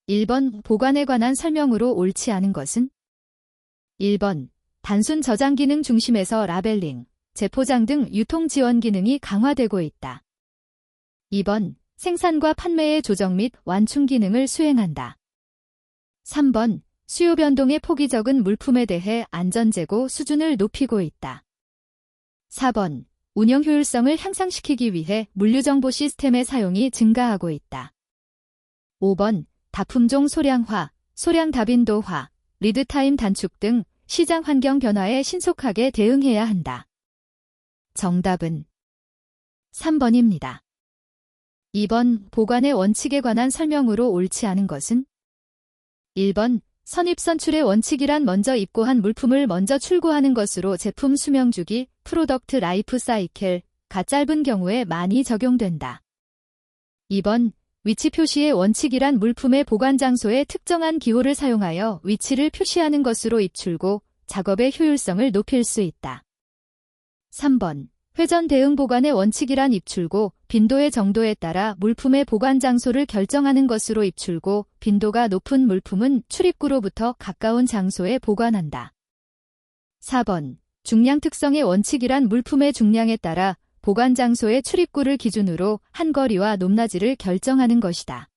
1번 보관에 관한 설명으로 옳지 않은 것은? 1번 단순 저장 기능 중심에서 라벨링, 재포장 등 유통 지원 기능이 강화되고 있다. 2번 생산과 판매의 조정 및 완충 기능을 수행한다. 3번 수요 변동의 폭이 적은 물품에 대해 안전 재고 수준을 높이고 있다. 4번 운영 효율성을 향상시키기 위해 물류정보 시스템의 사용이 증가하고 있다. 5번 다품종 소량화, 소량 다빈도화, 리드타임 단축 등 시장 환경 변화에 신속하게 대응해야 한다. 정답은 3번입니다. 2번 보관의 원칙에 관한 설명으로 옳지 않은 것은? 1번 선입선출의 원칙이란 먼저 입고한 물품을 먼저 출고하는 것으로 제품 수명주기, 프로덕트 라이프 사이클가 짧은 경우에 많이 적용된다. 2번 위치 표시의 원칙이란 물품의 보관 장소에 특정한 기호를 사용하여 위치를 표시하는 것으로 입출고, 작업의 효율성을 높일 수 있다. 3번 회전 대응 보관의 원칙이란 입출고, 빈도의 정도에 따라 물품의 보관 장소를 결정하는 것으로 입출고, 빈도가 높은 물품은 출입구로부터 가까운 장소에 보관한다. 4번 중량 특성의 원칙이란 물품의 중량에 따라 보관 장소의 출입구를 기준으로 한거리와 높낮이를 결정하는 것이다.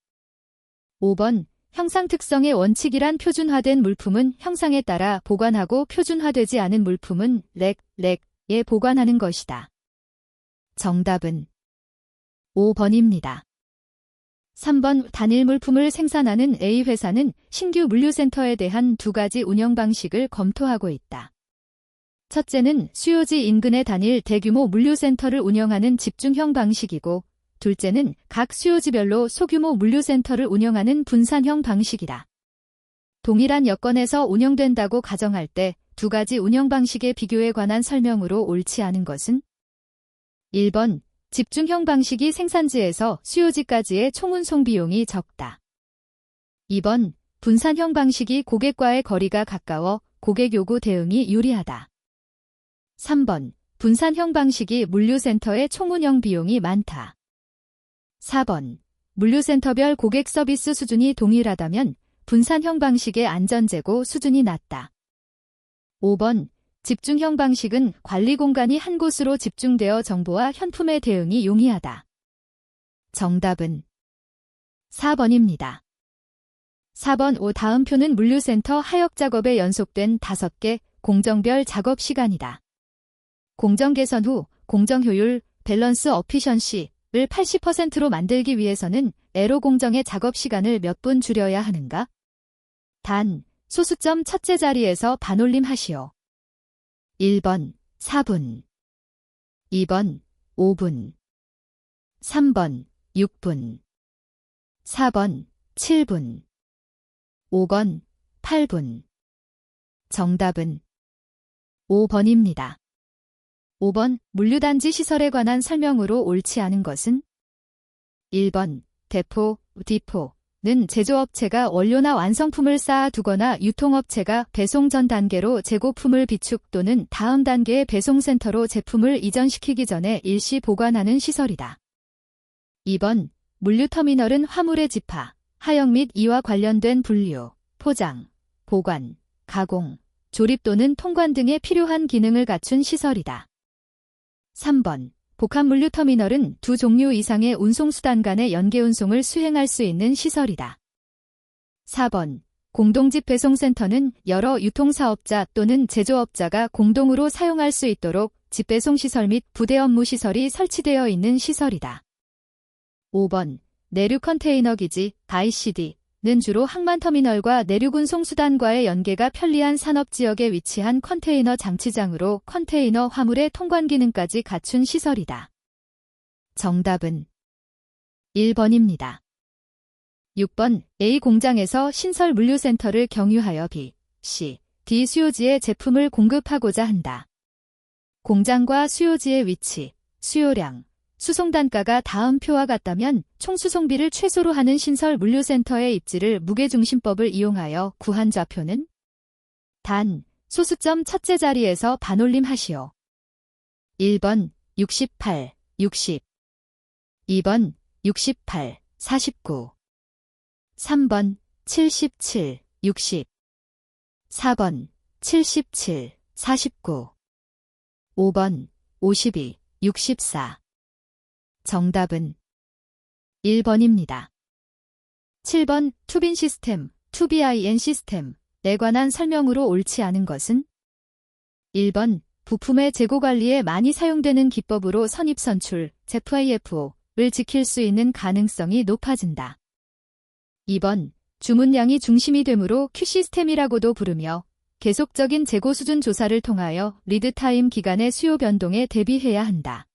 5번 형상 특성의 원칙이란 표준화된 물품은 형상에 따라 보관하고 표준화되지 않은 물품은 렉에 보관하는 것이다. 정답은 5번입니다. 3번 단일 물품을 생산하는 A회사는 신규 물류센터에 대한 두 가지 운영 방식을 검토하고 있다. 첫째는 수요지 인근의 단일 대규모 물류센터를 운영하는 집중형 방식이고, 둘째는 각 수요지별로 소규모 물류센터를 운영하는 분산형 방식이다. 동일한 여건에서 운영된다고 가정할 때 두 가지 운영 방식의 비교에 관한 설명으로 옳지 않은 것은? 1번 집중형 방식이 생산지에서 수요지까지의 총운송 비용이 적다. 2번 분산형 방식이 고객과의 거리가 가까워 고객 요구 대응이 유리하다. 3번 분산형 방식이 물류센터의 총운영 비용이 많다. 4번 물류센터별 고객 서비스 수준이 동일하다면 분산형 방식의 안전재고 수준이 낮다. 5번 집중형 방식은 관리 공간이 한 곳으로 집중되어 정보와 현품의 대응이 용이하다. 정답은 4번입니다. 4번 다음 표는 물류센터 하역 작업에 연속된 5개 공정별 작업 시간이다. 공정 개선 후 공정 효율, 밸런스 어피션시를 80%로 만들기 위해서는 에로 공정의 작업 시간을 몇 분 줄여야 하는가? 단, 소수점 첫째 자리에서 반올림 하시오. 1번 4분, 2번 5분, 3번 6분, 4번 7분, 5번 8분. 정답은 5번입니다. 5번 물류단지 시설에 관한 설명으로 옳지 않은 것은? 1번 대포, 디포는 제조업체가 원료나 완성품을 쌓아두거나 유통업체가 배송 전 단계로 재고품을 비축 또는 다음 단계의 배송센터로 제품을 이전시키기 전에 일시 보관하는 시설이다. 2번 물류터미널은 화물의 집하, 하역 및 이와 관련된 분류, 포장, 보관, 가공, 조립 또는 통관 등에 필요한 기능을 갖춘 시설이다. 3번 복합물류터미널은 두 종류 이상의 운송수단 간의 연계운송을 수행할 수 있는 시설이다. 4번 공동집 배송센터는 여러 유통사업자 또는 제조업자가 공동으로 사용할 수 있도록 집배송시설 및 부대 업무시설이 설치되어 있는 시설이다. 5번 내륙 컨테이너 기지, ICD는 주로 항만터미널과 내륙운송수단과의 연계가 편리한 산업지역에 위치한 컨테이너 장치장으로 컨테이너 화물의 통관 기능까지 갖춘 시설이다. 정답은 1번입니다. 6번 A 공장에서 신설 물류센터를 경유하여 B, C, D 수요지에 제품을 공급하고자 한다. 공장과 수요지의 위치, 수요량, 수송단가가 다음 표와 같다면 총수송비를 최소로 하는 신설 물류센터의 입지를 무게중심법을 이용하여 구한 좌표는? 단, 소수점 첫째 자리에서 반올림 하시오. 1번 68, 60, 2번 68, 49, 3번 77, 60. 4번 77, 49. 5번 52, 64. 정답은 1번입니다. 7번 투빈 시스템, 투비인 시스템에 관한 설명으로 옳지 않은 것은 1번 부품의 재고 관리에 많이 사용되는 기법으로 선입선출, FIFO를 지킬 수 있는 가능성이 높아진다. 2번 주문량이 중심이 되므로 Q시스템이라고도 부르며 계속적인 재고 수준 조사를 통하여 리드타임 기간의 수요 변동에 대비해야 한다.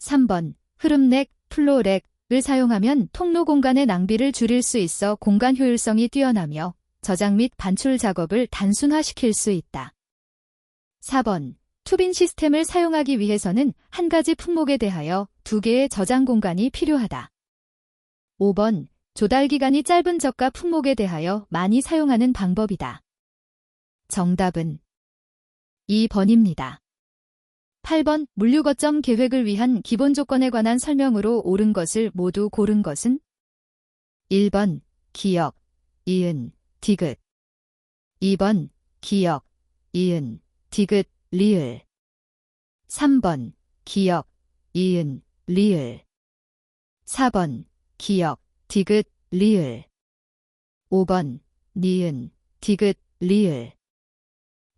3번 흐름렉, 플로렉을 사용하면 통로 공간의 낭비를 줄일 수 있어 공간 효율성이 뛰어나며 저장 및 반출 작업을 단순화시킬 수 있다. 4번 투빈 시스템을 사용하기 위해서는 한 가지 품목에 대하여 2개의 저장 공간이 필요하다. 5번 조달 기간이 짧은 저가 품목에 대하여 많이 사용하는 방법이다. 정답은 2번입니다. 8번 물류 거점 계획을 위한 기본 조건에 관한 설명으로 옳은 것을 모두 고른 것은 1번 기역, 이은, 디귿. 2번 기역, 이은, 디귿, 리을. 3번 기역, 이은, 리을. 4번 기역, 디귿, 리을. 5번 니은, 디귿, 리을.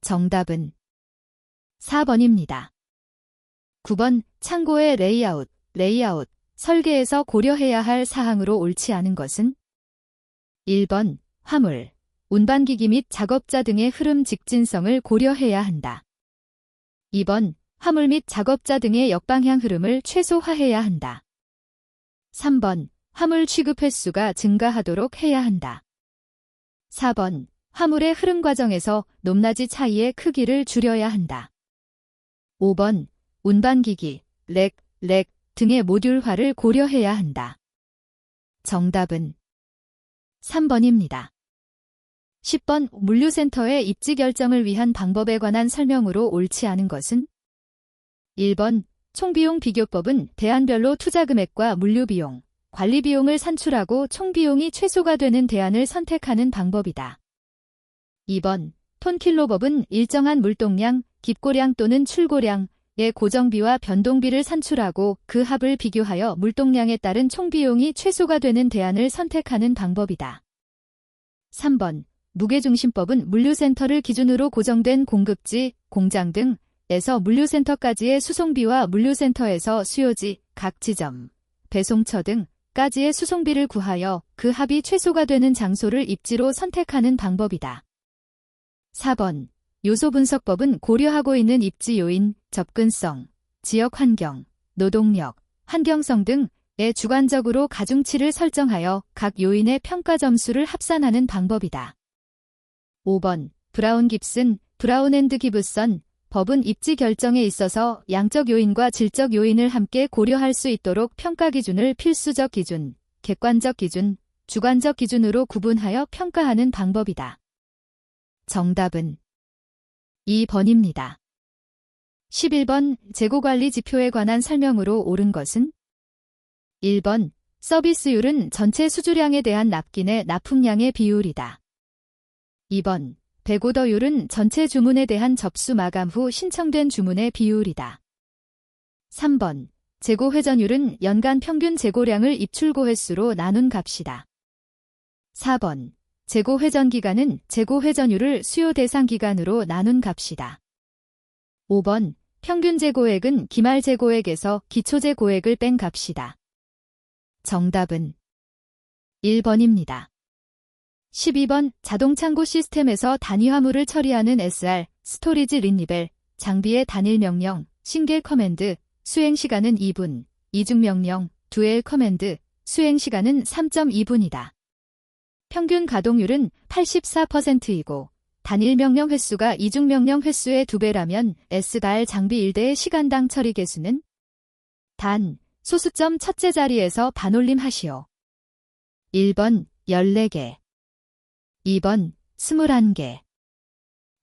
정답은 4번입니다. 9번 창고의 레이아웃, 설계에서 고려해야 할 사항으로 옳지 않은 것은 1번 화물, 운반기기 및 작업자 등의 흐름 직진성을 고려해야 한다. 2번 화물 및 작업자 등의 역방향 흐름을 최소화해야 한다. 3번 화물 취급 횟수가 증가하도록 해야 한다. 4번 화물의 흐름 과정에서 높낮이 차이의 크기를 줄여야 한다. 5번 운반기기, 렉 등의 모듈화를 고려해야 한다. 정답은 3번입니다. 10번 물류센터의 입지 결정을 위한 방법에 관한 설명으로 옳지 않은 것은 1번 총비용 비교법은 대안별로 투자금액과 물류비용, 관리비용을 산출하고 총비용이 최소가 되는 대안을 선택하는 방법이다. 2번 톤킬로법은 일정한 물동량, 깁고량 또는 출고량의 고정비와 변동비를 산출하고 그 합을 비교하여 물동량에 따른 총비용이 최소가 되는 대안을 선택하는 방법이다. 3번 무게중심법은 물류센터를 기준으로 고정된 공급지, 공장 등에서 물류센터까지의 수송비와 물류센터에서 수요지, 각 지점, 배송처 등까지의 수송비를 구하여 그 합이 최소가 되는 장소를 입지로 선택하는 방법이다. 4번 요소 분석법은 고려하고 있는 입지 요인, 접근성, 지역 환경, 노동력, 환경성 등에 주관적으로 가중치를 설정하여 각 요인의 평가 점수를 합산하는 방법이다. 5번 브라운 깁슨, 브라운 앤드 기브선 법은 입지 결정에 있어서 양적 요인과 질적 요인을 함께 고려할 수 있도록 평가 기준을 필수적 기준, 객관적 기준, 주관적 기준으로 구분하여 평가하는 방법이다. 정답은 2번입니다. 11번 재고관리 지표에 관한 설명으로 옳은 것은 1번 서비스율은 전체 수주량에 대한 납기내 납품량의 비율이다. 2번 백오더율은 전체 주문에 대한 접수 마감 후 신청된 주문의 비율이다. 3번 재고 회전율은 연간 평균 재고량을 입출고 횟수로 나눈 값이다. 4번 재고 회전 기간은 재고 회전율을 수요 대상 기간으로 나눈 값이다. 5번 평균 재고액은 기말 재고액에서 기초 재고액을 뺀 값이다. 정답은 1번입니다. 12번 자동창고 시스템에서 단위 화물을 처리하는 SR, 스토리지 린리벨, 장비의 단일 명령, 싱글 커맨드, 수행 시간은 2분, 이중 명령, 듀얼 커맨드, 수행 시간은 3.2분이다. 평균 가동률은 84%이고 단일 명령 횟수가 이중 명령 횟수의 2배라면 SR 장비 1대의 시간당 처리 개수는 단, 소수점 첫째 자리에서 반올림 하시오. 1번 14개, 2번 21개,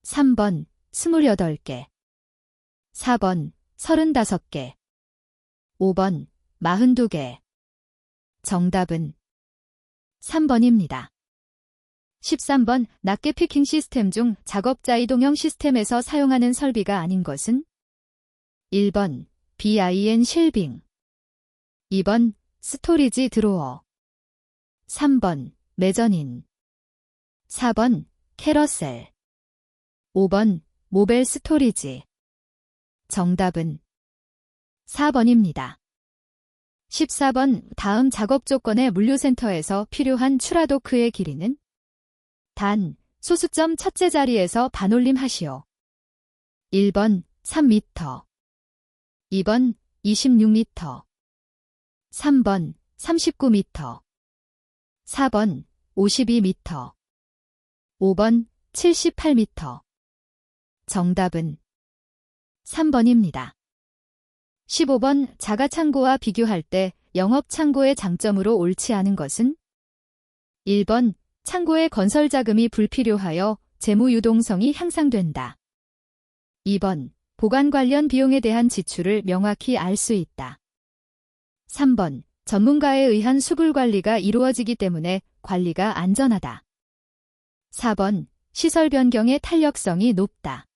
3번 28개, 4번 35개, 5번 42개. 정답은 3번입니다. 13번 낱개 피킹 시스템 중 작업자 이동형 시스템에서 사용하는 설비가 아닌 것은? 1번 bin 쉘빙, 2번 스토리지 드로어, 3번 메저닌, 4번 캐러셀, 5번 모벨 스토리지. 정답은 4번입니다. 14번 다음 작업 조건의 물류센터에서 필요한 추라도크의 길이는? 단, 소수점 첫째 자리에서 반올림 하시오. 1번 3m, 2번 26m, 3번 39m, 4번 52m, 5번 78m. 정답은 3번입니다. 15번 자가창고와 비교할 때 영업창고의 장점으로 옳지 않은 것은? 1번 창고의 건설 자금이 불필요하여 재무 유동성이 향상된다. 2번 보관 관련 비용에 대한 지출을 명확히 알 수 있다. 3번 전문가에 의한 수굴 관리가 이루어지기 때문에 관리가 안전하다. 4번 시설 변경의 탄력성이 높다.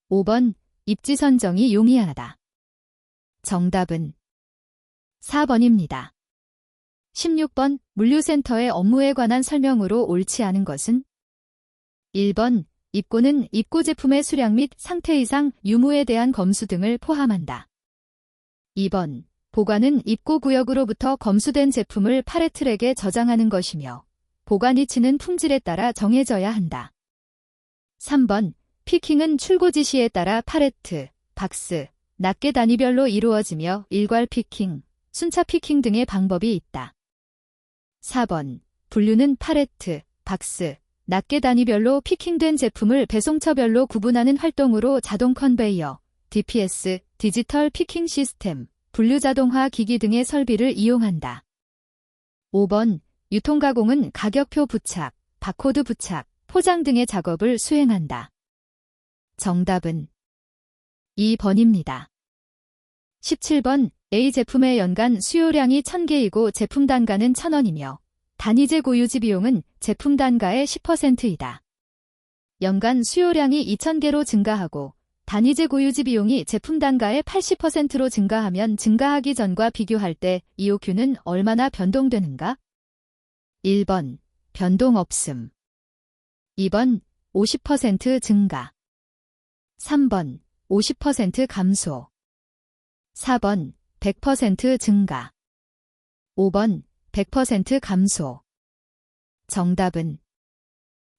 5번 입지 선정이 용이하다. 정답은 4번입니다. 16번 물류센터의 업무에 관한 설명으로 옳지 않은 것은? 1번 입고는 입고 제품의 수량 및 상태 이상 유무에 대한 검수 등을 포함한다. 2번 보관은 입고 구역으로부터 검수된 제품을 팔레트랙에 저장하는 것이며 보관 위치는 품질에 따라 정해져야 한다. 3번 피킹은 출고 지시에 따라 팔레트, 박스, 낱개 단위별로 이루어지며 일괄 피킹, 순차 피킹 등의 방법이 있다. 4번 분류는 팔레트, 박스, 낱개 단위별로 피킹된 제품을 배송처별로 구분하는 활동으로 자동 컨베이어, DPS, 디지털 피킹 시스템, 분류 자동화 기기 등의 설비를 이용한다. 5번 유통가공은 가격표 부착, 바코드 부착, 포장 등의 작업을 수행한다. 정답은 2번입니다. 17번 A 제품의 연간 수요량이 1000개이고 제품 단가는 1000원이며 단위제 고유지 비용은 제품 단가의 10%이다. 연간 수요량이 2000개로 증가하고 단위제 고유지 비용이 제품 단가의 80%로 증가하면 증가하기 전과 비교할 때 EOQ는 얼마나 변동되는가? 1번 변동 없음, 2번 50% 증가, 3번 50% 감소, 4번 100% 증가, 5번 100% 감소. 정답은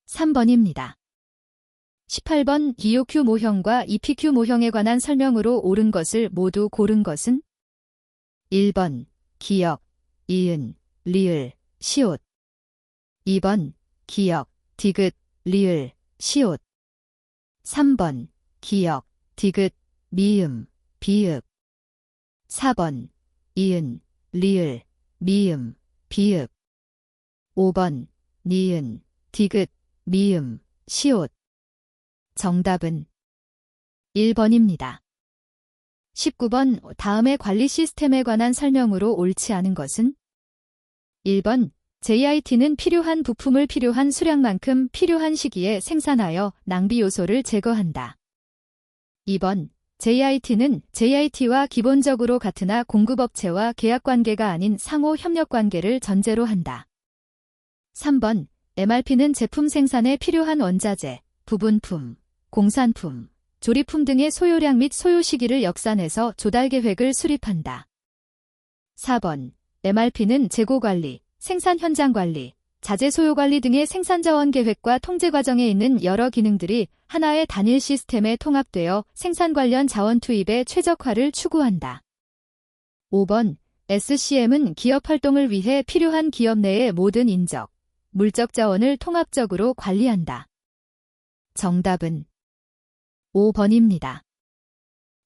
3번입니다. 18번 EOQ 모형과 EPQ 모형에 관한 설명으로 옳은 것을 모두 고른 것은? 1번 기역, 이은, 리을, 시옷, 2번 기역, 디귿, 리을, 시옷, 3번 기역, 디귿, 미음, 비읍, 4번 이은, 리을, 미음, 비읍, 5번 니은, 디귿, 미음, 시옷. 정답은 1번입니다. 19번 다음의 관리 시스템에 관한 설명으로 옳지 않은 것은? 1번 JIT는 필요한 부품을 필요한 수량만큼 필요한 시기에 생산하여 낭비 요소를 제거한다. 2번 JIT는 JIT와 기본적으로 같으나 공급업체와 계약관계가 아닌 상호 협력관계를 전제로 한다. 3번 MRP는 제품 생산에 필요한 원자재, 부분품, 공산품, 조립품 등의 소요량 및 소요 시기를 역산해서 조달 계획을 수립한다. 4번 MRP는 재고관리, 생산 현장 관리, 자재 소요 관리 등의 생산 자원 계획과 통제 과정에 있는 여러 기능들이 하나의 단일 시스템에 통합되어 생산 관련 자원 투입의 최적화를 추구한다. 5번 SCM은 기업 활동을 위해 필요한 기업 내의 모든 인적, 물적 자원을 통합적으로 관리한다. 정답은 5번입니다.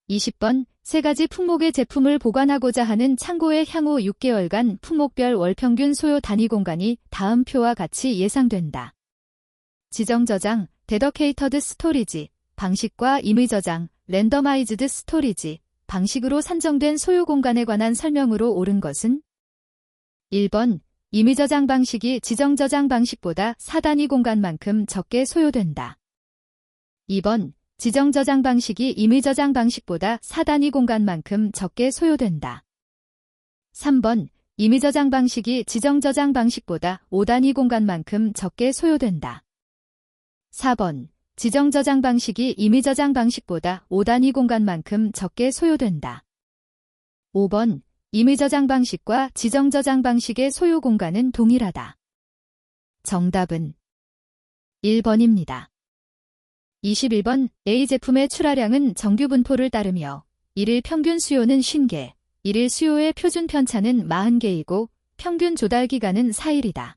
20번 세 가지 품목의 제품을 보관하고자 하는 창고의 향후 6개월간 품목별 월평균 소요 단위 공간이 다음 표와 같이 예상된다. 지정 저장, 데더케이터드 스토리지, 방식과 임의 저장, 랜더마이즈드 스토리지, 방식으로 산정된 소요 공간에 관한 설명으로 옳은 것은? 1번 임의 저장 방식이 지정 저장 방식보다 4단위 공간만큼 적게 소요된다. 2번, 지정 저장 방식이 임의 저장 방식보다 4단위 공간만큼 적게 소요된다. 3번, 임의 저장 방식이 지정 저장 방식보다 5단위 공간만큼 적게 소요된다. 4번, 지정 저장 방식이 임의 저장 방식보다 5단위 공간만큼 적게 소요된다. 5번, 임의 저장 방식과 지정 저장 방식의 소요 공간은 동일하다. 정답은 1번입니다. 21번, A 제품의 출하량은 정규 분포를 따르며 1일 평균 수요는 50개, 1일 수요의 표준 편차는 40개이고 평균 조달 기간은 4일이다.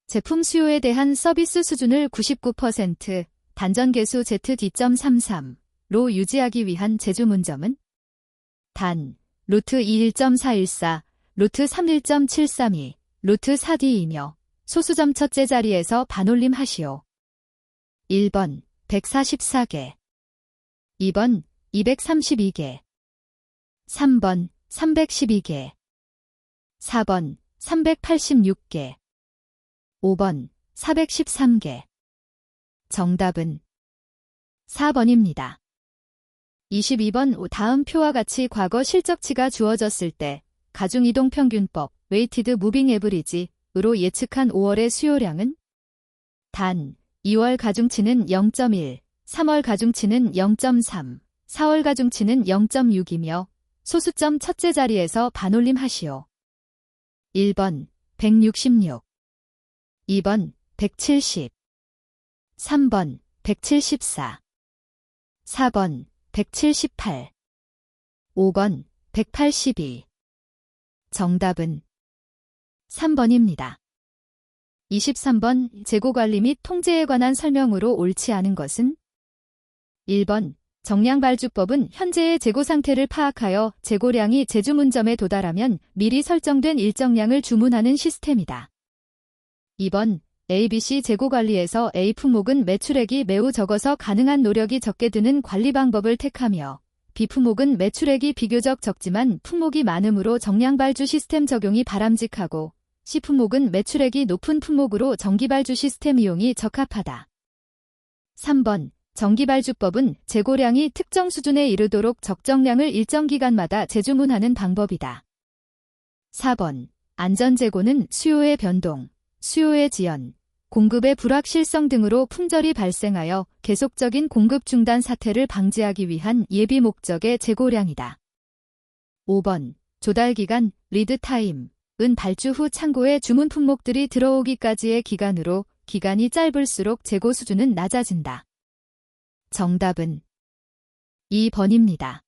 제품 수요에 대한 서비스 수준을 99%, 단전 개수 ZD.33로 유지하기 위한 제조문점은 단, 루트 21.414, 루트 31.732, 루트 4D이며 소수점 첫째 자리에서 반올림 하시오. 1번, 144개. 2번, 232개. 3번, 312개. 4번, 386개. 5번, 413개. 정답은 4번입니다. 22번, 다음 표와 같이 과거 실적치가 주어졌을 때 가중이동 평균법, 웨이티드 무빙 에브리지으로 예측한 5월의 수요량은 단, 2월 가중치는 0.1, 3월 가중치는 0.3, 4월 가중치는 0.6이며 소수점 첫째 자리에서 반올림 하시오. 1번, 166. 2번, 170. 3번, 174. 4번, 178. 5번, 182. 정답은 3번입니다. 23번, 재고관리 및 통제에 관한 설명으로 옳지 않은 것은 1번, 정량발주법은 현재의 재고 상태를 파악하여 재고량이 제주문점에 도달하면 미리 설정된 일정량을 주문하는 시스템이다. 2번, ABC 재고관리에서 A 품목은 매출액이 매우 적어서 가능한 노력이 적게 드는 관리 방법을 택하며 B 품목은 매출액이 비교적 적지만 품목이 많으므로 정량발주 시스템 적용이 바람직하고 C 품목은 매출액이 높은 품목으로 정기발주 시스템 이용이 적합하다. 3번, 정기발주법은 재고량이 특정 수준에 이르도록 적정량을 일정 기간마다 재주문하는 방법이다. 4번, 안전재고는 수요의 변동, 수요의 지연, 공급의 불확실성 등으로 품절이 발생하여 계속적인 공급 중단 사태를 방지하기 위한 예비 목적의 재고량이다. 5번, 조달기간, 리드타임은 발주 후 창고에 주문 품목들이 들어오기까지의 기간으로 기간이 짧을수록 재고 수준은 낮아진다. 정답은 2번입니다.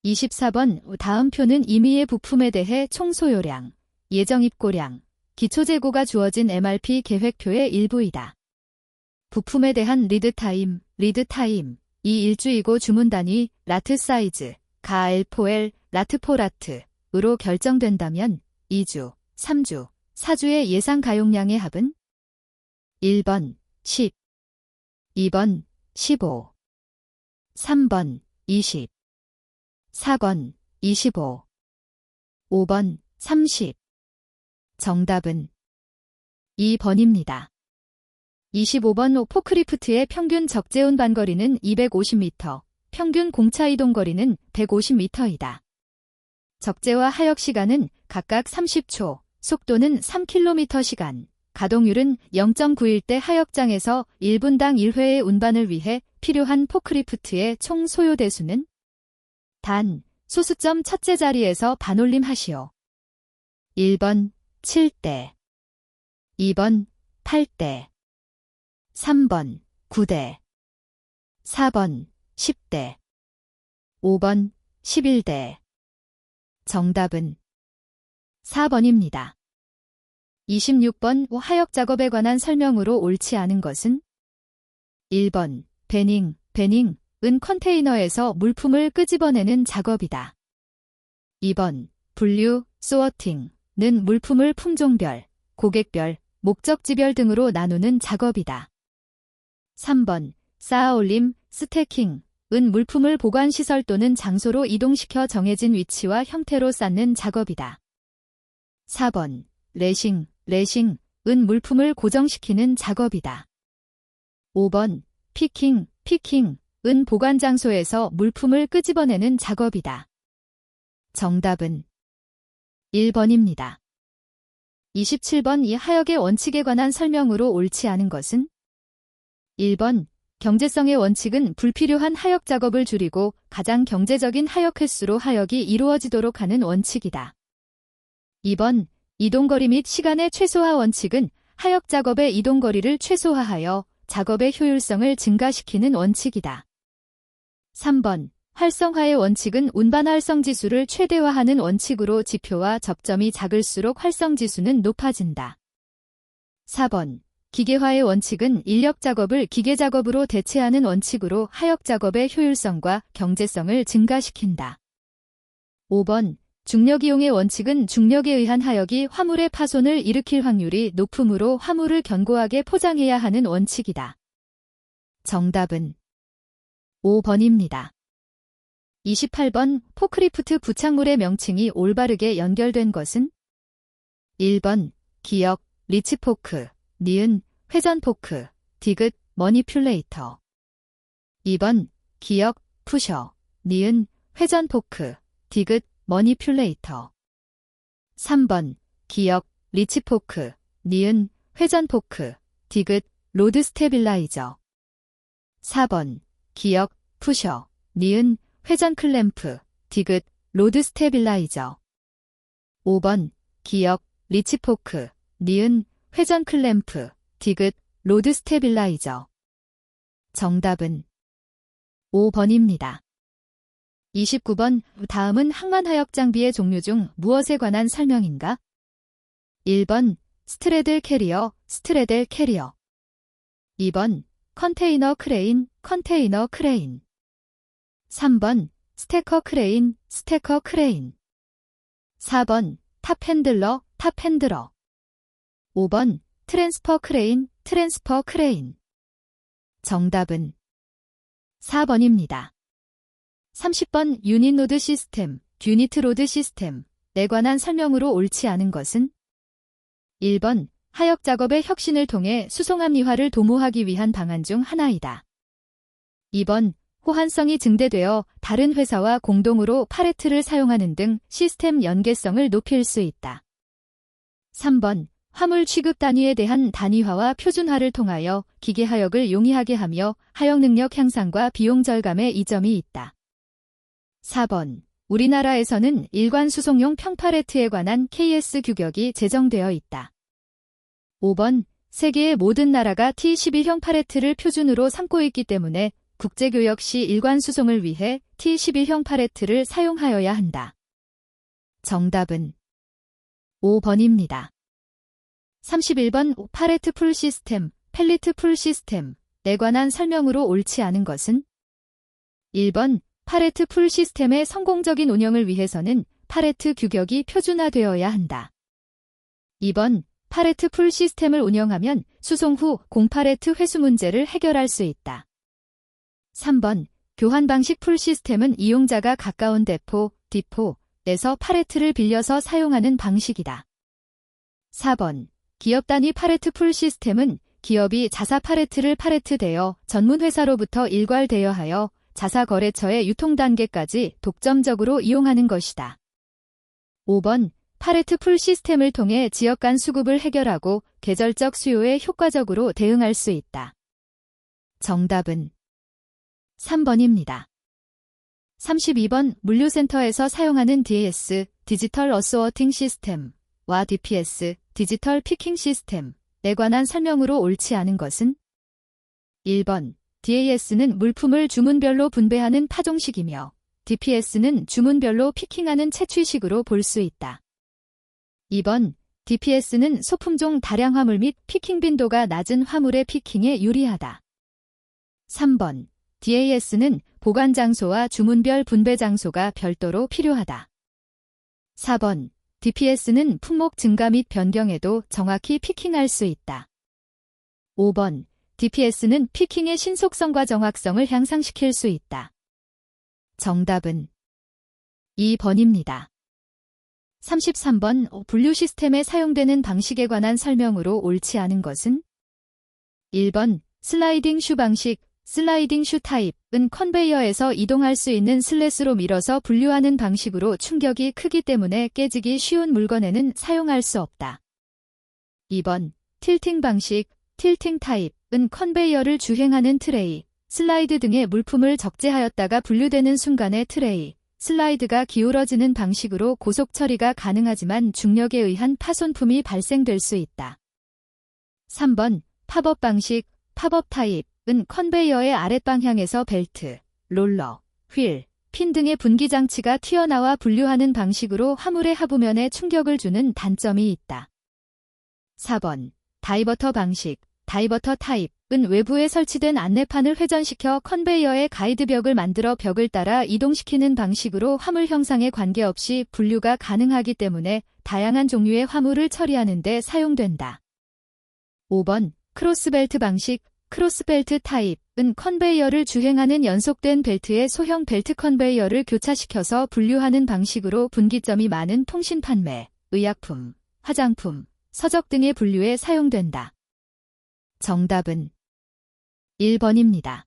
24번, 다음 표는 임의의 부품에 대해 총 소요량, 예정 입고량, 기초재고가 주어진 MRP 계획표의 일부이다. 부품에 대한 리드타임, 이 일주이고 주문단위, 라트 사이즈, 가 L4L, 라트4라트으로 결정된다면 2주, 3주, 4주의 예상 가용량의 합은 1번, 10, 2번, 15, 3번, 20, 4번, 25, 5번, 30. 정답은 2번입니다. 25번, 포크리프트의 평균 적재 운반 거리는 250m, 평균 공차 이동 거리는 150m이다. 적재와 하역 시간은 각각 30초, 속도는 3km/시간, 가동률은 0.9일 때 하역장에서 1분당 1회의 운반을 위해 필요한 포크리프트의 총 소요 대수는 단, 소수점 첫째 자리에서 반올림 하시오. 1번, 7대, 2번, 8대, 3번, 9대, 4번, 10대, 5번, 11대. 정답은 4번입니다. 26번, 하역 작업에 관한 설명으로 옳지 않은 것은 1번, 배닝은 컨테이너에서 물품을 끄집어내는 작업이다. 2번, 분류, 소어팅은 물품을 품종별, 고객별, 목적지별 등으로 나누는 작업이다. 3번, 쌓아올림, 스태킹은 물품을 보관시설 또는 장소로 이동시켜 정해진 위치와 형태로 쌓는 작업이다. 4번, 레싱, 레싱은 물품을 고정시키는 작업이다. 5번, 피킹, 피킹은 보관 장소에서 물품을 끄집어내는 작업이다. 정답은 1번입니다. 27번 이 하역의 원칙에 관한 설명으로 옳지 않은 것은? 1번, 경제성의 원칙은 불필요한 하역 작업을 줄이고 가장 경제적인 하역 횟수로 하역이 이루어지도록 하는 원칙이다. 2번, 이동거리 및 시간의 최소화 원칙은 하역 작업의 이동거리를 최소화하여 작업의 효율성을 증가시키는 원칙이다. 3번, 활성화의 원칙은 운반 활성지수를 최대화하는 원칙으로 지표와 접점이 작을수록 활성지수는 높아진다. 4번, 기계화의 원칙은 인력 작업을 기계 작업으로 대체하는 원칙으로 하역 작업의 효율성과 경제성을 증가시킨다. 5번, 중력 이용의 원칙은 중력에 의한 하역이 화물의 파손을 일으킬 확률이 높으므로 화물을 견고하게 포장해야 하는 원칙이다. 정답은 5번입니다. 28번 포크리프트 부착물의 명칭이 올바르게 연결된 것은? 1번, 기역, 리치포크, 니은, 회전포크, 디귿, 머니퓰레이터. 2번, 기역, 푸셔, 니은, 회전포크, 디귿, 머니퓰레이터. 3번, 기역, 리치포크, 니은, 회전포크, 디귿, 로드 스테빌라이저. 4번, 기역, 푸셔, 니은, 회전 클램프, 디귿, 로드 스테빌라이저. 5번, 기역, 리치포크, 니은, 회전 클램프, 디귿, 로드 스테빌라이저. 정답은 5번입니다. 29번 다음은 항만하역 장비의 종류 중 무엇에 관한 설명인가? 1번, 스트레들 캐리어, 스트레델 캐리어. 2번, 컨테이너 크레인, 컨테이너 크레인. 3번, 스태커 크레인, 스태커 크레인. 4번, 탑 핸들러, 탑 핸들러. 5번, 트랜스퍼 크레인, 트랜스퍼 크레인. 정답은 4번입니다. 30번 유닛 로드 시스템, 유니트 로드 시스템에 관한 설명으로 옳지 않은 것은? 1번, 하역 작업의 혁신을 통해 수송 합리화를 도모하기 위한 방안 중 하나이다. 2번, 호환성이 증대되어 다른 회사와 공동으로 팔레트를 사용하는 등 시스템 연계성을 높일 수 있다. 3번, 화물 취급 단위에 대한 단위화와 표준화를 통하여 기계 하역을 용이하게 하며 하역 능력 향상과 비용 절감에 이점이 있다. 4번, 우리나라에서는 일관 수송용 평팔레트에 관한 KS 규격이 제정되어 있다. 5번, 세계의 모든 나라가 T11형 팔레트를 표준으로 삼고 있기 때문에 국제교역 시 일관 수송을 위해 T11형 팔레트를 사용하여야 한다. 정답은 5번입니다. 31번 팔레트 풀 시스템, 펠리트 풀 시스템에 관한 설명으로 옳지 않은 것은? 1번, 팔레트 풀 시스템의 성공적인 운영을 위해서는 팔레트 규격이 표준화되어야 한다. 2번, 팔레트 풀 시스템을 운영하면 수송 후 공팔레트 회수 문제를 해결할 수 있다. 3번, 교환 방식 풀 시스템은 이용자가 가까운 디포에서 팔레트를 빌려서 사용하는 방식이다. 4번, 기업 단위 팔레트 풀 시스템은 기업이 자사 팔레트를 팔레트되어 전문 회사로부터 일괄되어 하여 자사 거래처의 유통 단계까지 독점적으로 이용하는 것이다. 5번, 팔레트 풀 시스템을 통해 지역 간 수급을 해결하고 계절적 수요에 효과적으로 대응할 수 있다. 정답은 3번입니다. 32번 물류센터에서 사용하는 DAS, 디지털 어소어팅 시스템과 DPS, 디지털 피킹 시스템에 관한 설명으로 옳지 않은 것은? 1번, DAS는 물품을 주문별로 분배하는 파종식이며 DPS는 주문별로 피킹하는 채취식으로 볼 수 있다. 2번, DPS는 소품종 다량 화물 및 피킹 빈도가 낮은 화물의 피킹에 유리하다. 3번, DAS는 보관 장소와 주문별 분배 장소가 별도로 필요하다. 4번, DPS는 품목 증가 및 변경에도 정확히 피킹할 수 있다. 5번, DPS는 피킹의 신속성과 정확성을 향상시킬 수 있다. 정답은 2번입니다. 33번 분류 시스템에 사용되는 방식에 관한 설명으로 옳지 않은 것은 1번 슬라이딩 슈 방식, 슬라이딩 슈 타입은 컨베이어에서 이동할 수 있는 슬랫으로 밀어서 분류하는 방식으로 충격이 크기 때문에 깨지기 쉬운 물건에는 사용할 수 없다. 2번 틸팅 방식, 틸팅 타입은 컨베이어를 주행하는 트레이, 슬라이드 등의 물품을 적재하였다가 분류되는 순간에 트레이, 슬라이드가 기울어지는 방식으로 고속 처리가 가능하지만 중력에 의한 파손품이 발생될 수 있다. 3번 팝업 방식, 팝업 타입은 컨베이어의 아랫방향에서 벨트, 롤러, 휠, 핀 등의 분기장치가 튀어나와 분류하는 방식으로 화물의 하부면에 충격을 주는 단점이 있다. 4번 다이버터 방식, 다이버터 타입은 외부에 설치된 안내판을 회전시켜 컨베이어의 가이드벽을 만들어 벽을 따라 이동시키는 방식으로 화물 형상에 관계없이 분류가 가능하기 때문에 다양한 종류의 화물을 처리하는 데 사용된다. 5번 크로스벨트 방식, 크로스벨트 타입은 컨베이어를 주행하는 연속된 벨트에 소형 벨트 컨베이어를 교차시켜서 분류하는 방식으로 분기점이 많은 통신 판매, 의약품, 화장품, 서적 등의 분류에 사용된다. 정답은 1번입니다.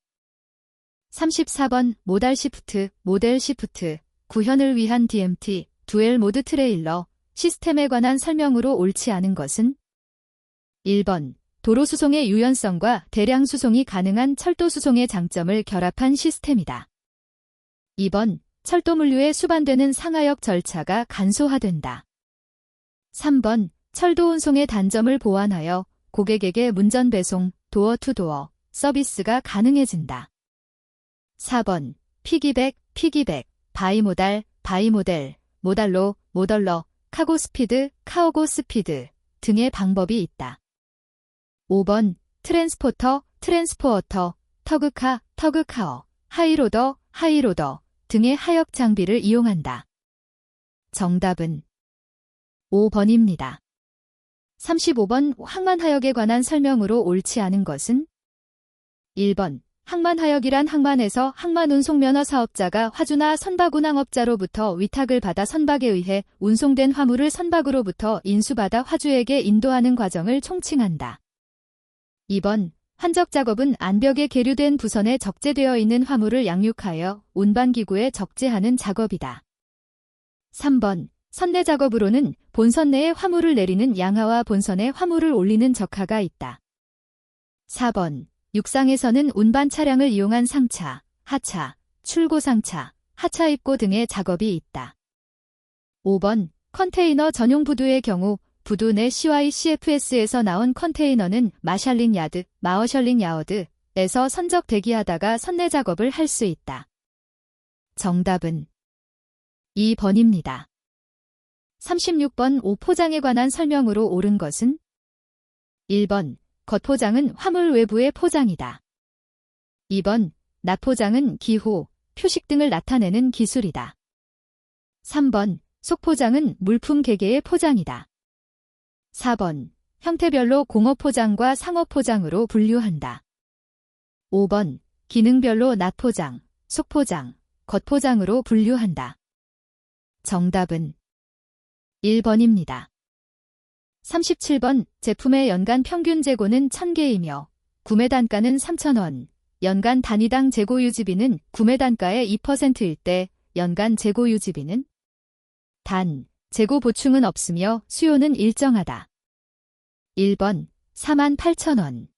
34번 모달 시프트, 모델 시프트, 구현을 위한 DMT, 듀얼 모드 트레일러, 시스템에 관한 설명으로 옳지 않은 것은 1번 도로 수송의 유연성과 대량 수송이 가능한 철도 수송의 장점을 결합한 시스템이다. 2번 철도 물류에 수반되는 상하역 절차가 간소화된다. 3번 철도 운송의 단점을 보완하여 고객에게 문전 배송, 도어 투 도어 서비스가 가능해진다. 4번 피기백, 바이모달, 바이모델, 모달로, 모덜러, 카고 스피드, 카오고 스피드 등의 방법이 있다. 5번 트랜스포터, 트랜스포어터, 터그카, 터그카어, 하이로더, 하이로더 등의 하역 장비를 이용한다. 정답은 5번입니다. 35번 항만하역에 관한 설명으로 옳지 않은 것은 1번 항만하역이란 항만에서 항만운송면허 사업자가 화주나 선박운항업자로부터 위탁을 받아 선박에 의해 운송된 화물을 선박으로부터 인수받아 화주에게 인도하는 과정을 총칭한다. 2번 환적 작업은 안벽에 계류된 부선에 적재되어 있는 화물을 양육하여 운반기구에 적재하는 작업이다. 3번 선내 작업으로는 본선 내에 화물을 내리는 양하와 본선에 화물을 올리는 적하가 있다. 4번 육상에서는 운반 차량을 이용한 상차, 하차, 출고상차, 하차 입고 등의 작업이 있다. 5번 컨테이너 전용 부두의 경우 부두 내 CYCFS에서 나온 컨테이너는 마샬링 야드, 마어셜링 야워드에서 선적 대기하다가 선내 작업을 할 수 있다. 정답은 2번입니다. 36번 옷포장에 관한 설명으로 옳은 것은 1번 겉포장은 화물 외부의 포장이다. 2번 납포장은 기호, 표식 등을 나타내는 기술이다. 3번 속포장은 물품 개개의 포장이다. 4번 형태별로 공업포장과 상업포장으로 분류한다. 5번 기능별로 납포장, 속포장, 겉포장으로 분류한다. 정답은 1번입니다. 37번 제품의 연간 평균 재고는 1000개이며 구매 단가는 3,000원, 연간 단위당 재고 유지비는 구매 단가의 2%일 때 연간 재고 유지비는 단, 재고 보충은 없으며 수요는 일정하다. 1번 48,000원,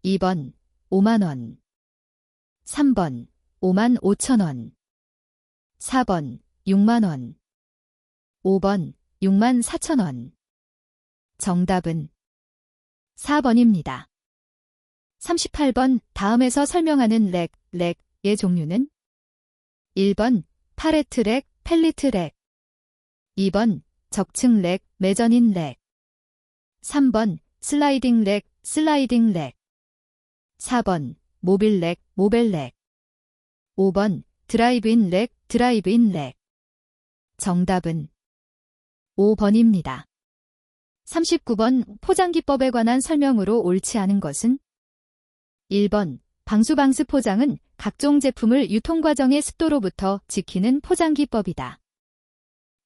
2번 5만원, 3번 55,000원, 4번 6만원, 5번 64,000원. 정답은 4번입니다. 38번 다음에서 설명하는 렉의 종류는 1번 파레트 렉, 펠리트 렉, 2번 적층 렉, 메저닌 렉, 3번 슬라이딩 렉, 슬라이딩 렉, 4번 모빌 렉, 모벨 렉, 5번 드라이브인 렉, 드라이브인 렉. 정답은 5번입니다. 39번 포장기법에 관한 설명으로 옳지 않은 것은 1번 방수방수 포장은 각종 제품을 유통과정의 습도로부터 지키는 포장기법이다.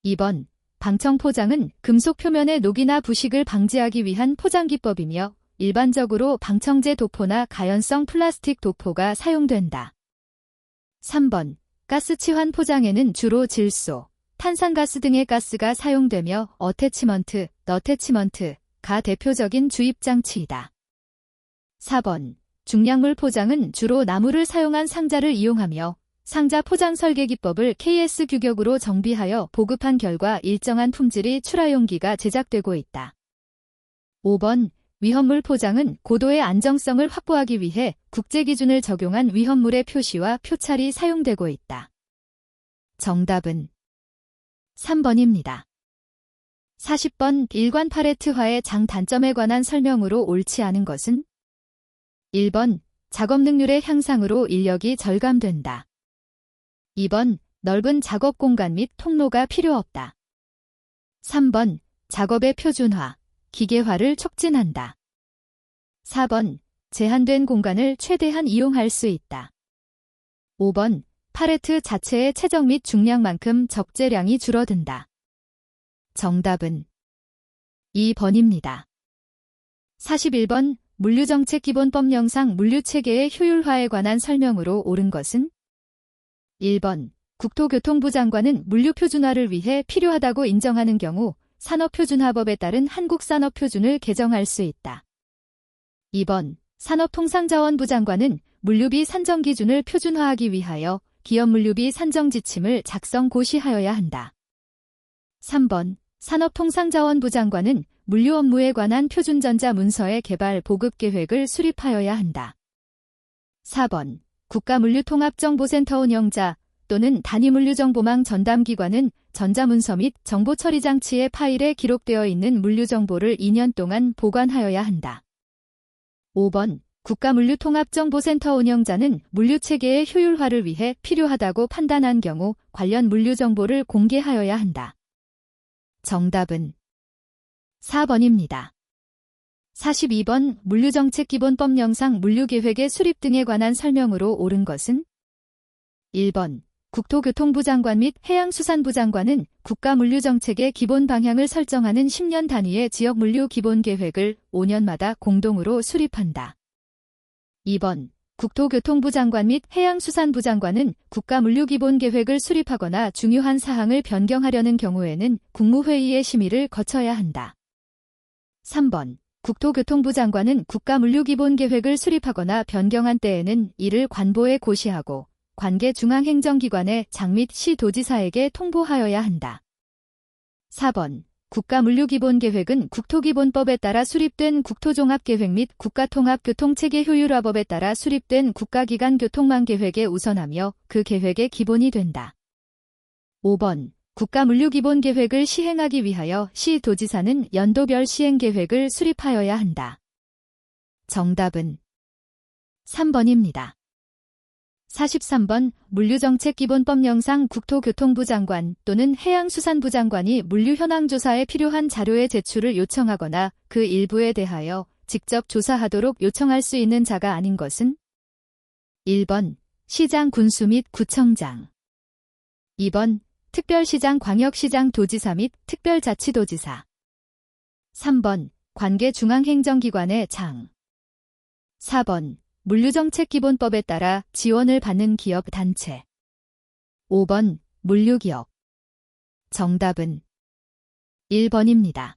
2번 방청 포장은 금속 표면의 녹이나 부식을 방지하기 위한 포장 기법이며 일반적으로 방청제 도포나 가연성 플라스틱 도포가 사용된다. 3번. 가스 치환 포장에는 주로 질소, 탄산가스 등의 가스가 사용되며 어태치먼트, 너태치먼트가 대표적인 주입 장치이다. 4번. 중량물 포장은 주로 나무를 사용한 상자를 이용하며 상자 포장 설계 기법을 KS 규격으로 정비하여 보급한 결과 일정한 품질의 출하용기가 제작되고 있다. 5번. 위험물 포장은 고도의 안정성을 확보하기 위해 국제기준을 적용한 위험물의 표시와 표찰이 사용되고 있다. 정답은 3번입니다. 40번. 일관 팔레트화의 장단점에 관한 설명으로 옳지 않은 것은? 1번. 작업 능률의 향상으로 인력이 절감된다. 2번. 넓은 작업 공간 및 통로가 필요 없다. 3번. 작업의 표준화, 기계화를 촉진한다. 4번. 제한된 공간을 최대한 이용할 수 있다. 5번. 팔레트 자체의 체적 및 중량만큼 적재량이 줄어든다. 정답은 2번입니다. 41번. 물류정책기본법령상 물류체계의 효율화에 관한 설명으로 옳은 것은? 1번. 국토교통부 장관은 물류표준화를 위해 필요하다고 인정하는 경우 산업표준화법에 따른 한국산업표준을 개정할 수 있다. 2번. 산업통상자원부 장관은 물류비 산정 기준을 표준화하기 위하여 기업 물류비 산정 지침을 작성 고시하여야 한다. 3번. 산업통상자원부 장관은 물류 업무에 관한 표준전자 문서의 개발 보급 계획을 수립하여야 한다. 4번. 국가물류통합정보센터 운영자 또는 단위물류정보망 전담기관은 전자문서 및 정보처리장치의 파일에 기록되어 있는 물류정보를 2년 동안 보관하여야 한다. 5번. 국가물류통합정보센터 운영자는 물류체계의 효율화를 위해 필요하다고 판단한 경우 관련 물류정보를 공개하여야 한다. 정답은 4번입니다. 42번. 물류정책기본법령상 물류계획의 수립 등에 관한 설명으로 옳은 것은? 1번. 국토교통부 장관 및 해양수산부 장관은 국가물류정책의 기본 방향을 설정하는 10년 단위의 지역물류 기본계획을 5년마다 공동으로 수립한다. 2번. 국토교통부 장관 및 해양수산부 장관은 국가물류기본계획을 수립하거나 중요한 사항을 변경하려는 경우에는 국무회의의 심의를 거쳐야 한다. 3번. 국토교통부 장관은 국가물류기본계획을 수립하거나 변경한 때에는 이를 관보에 고시하고 관계 중앙행정기관의 장 및 시도지사에게 통보하여야 한다. 4번. 국가물류기본계획은 국토기본법에 따라 수립된 국토종합계획 및 국가통합교통체계 효율화법에 따라 수립된 국가기관 교통망계획에 우선하며 그 계획의 기본이 된다. 5번. 국가물류기본계획을 시행하기 위하여 시도지사는 연도별 시행계획을 수립하여야 한다. 정답은 3번입니다. 43번. 물류정책기본법령상 국토교통부 장관 또는 해양수산부 장관이 물류 현황 조사에 필요한 자료의 제출을 요청하거나 그 일부에 대하여 직접 조사하도록 요청할 수 있는 자가 아닌 것은? 1번. 시장 군수 및 구청장. 2번. 특별시장 광역시장 도지사 및 특별자치도지사. 3번. 관계 중앙행정기관의 장. 4번. 물류정책기본법에 따라 지원을 받는 기업 단체. 5번. 물류기업. 정답은 1번입니다.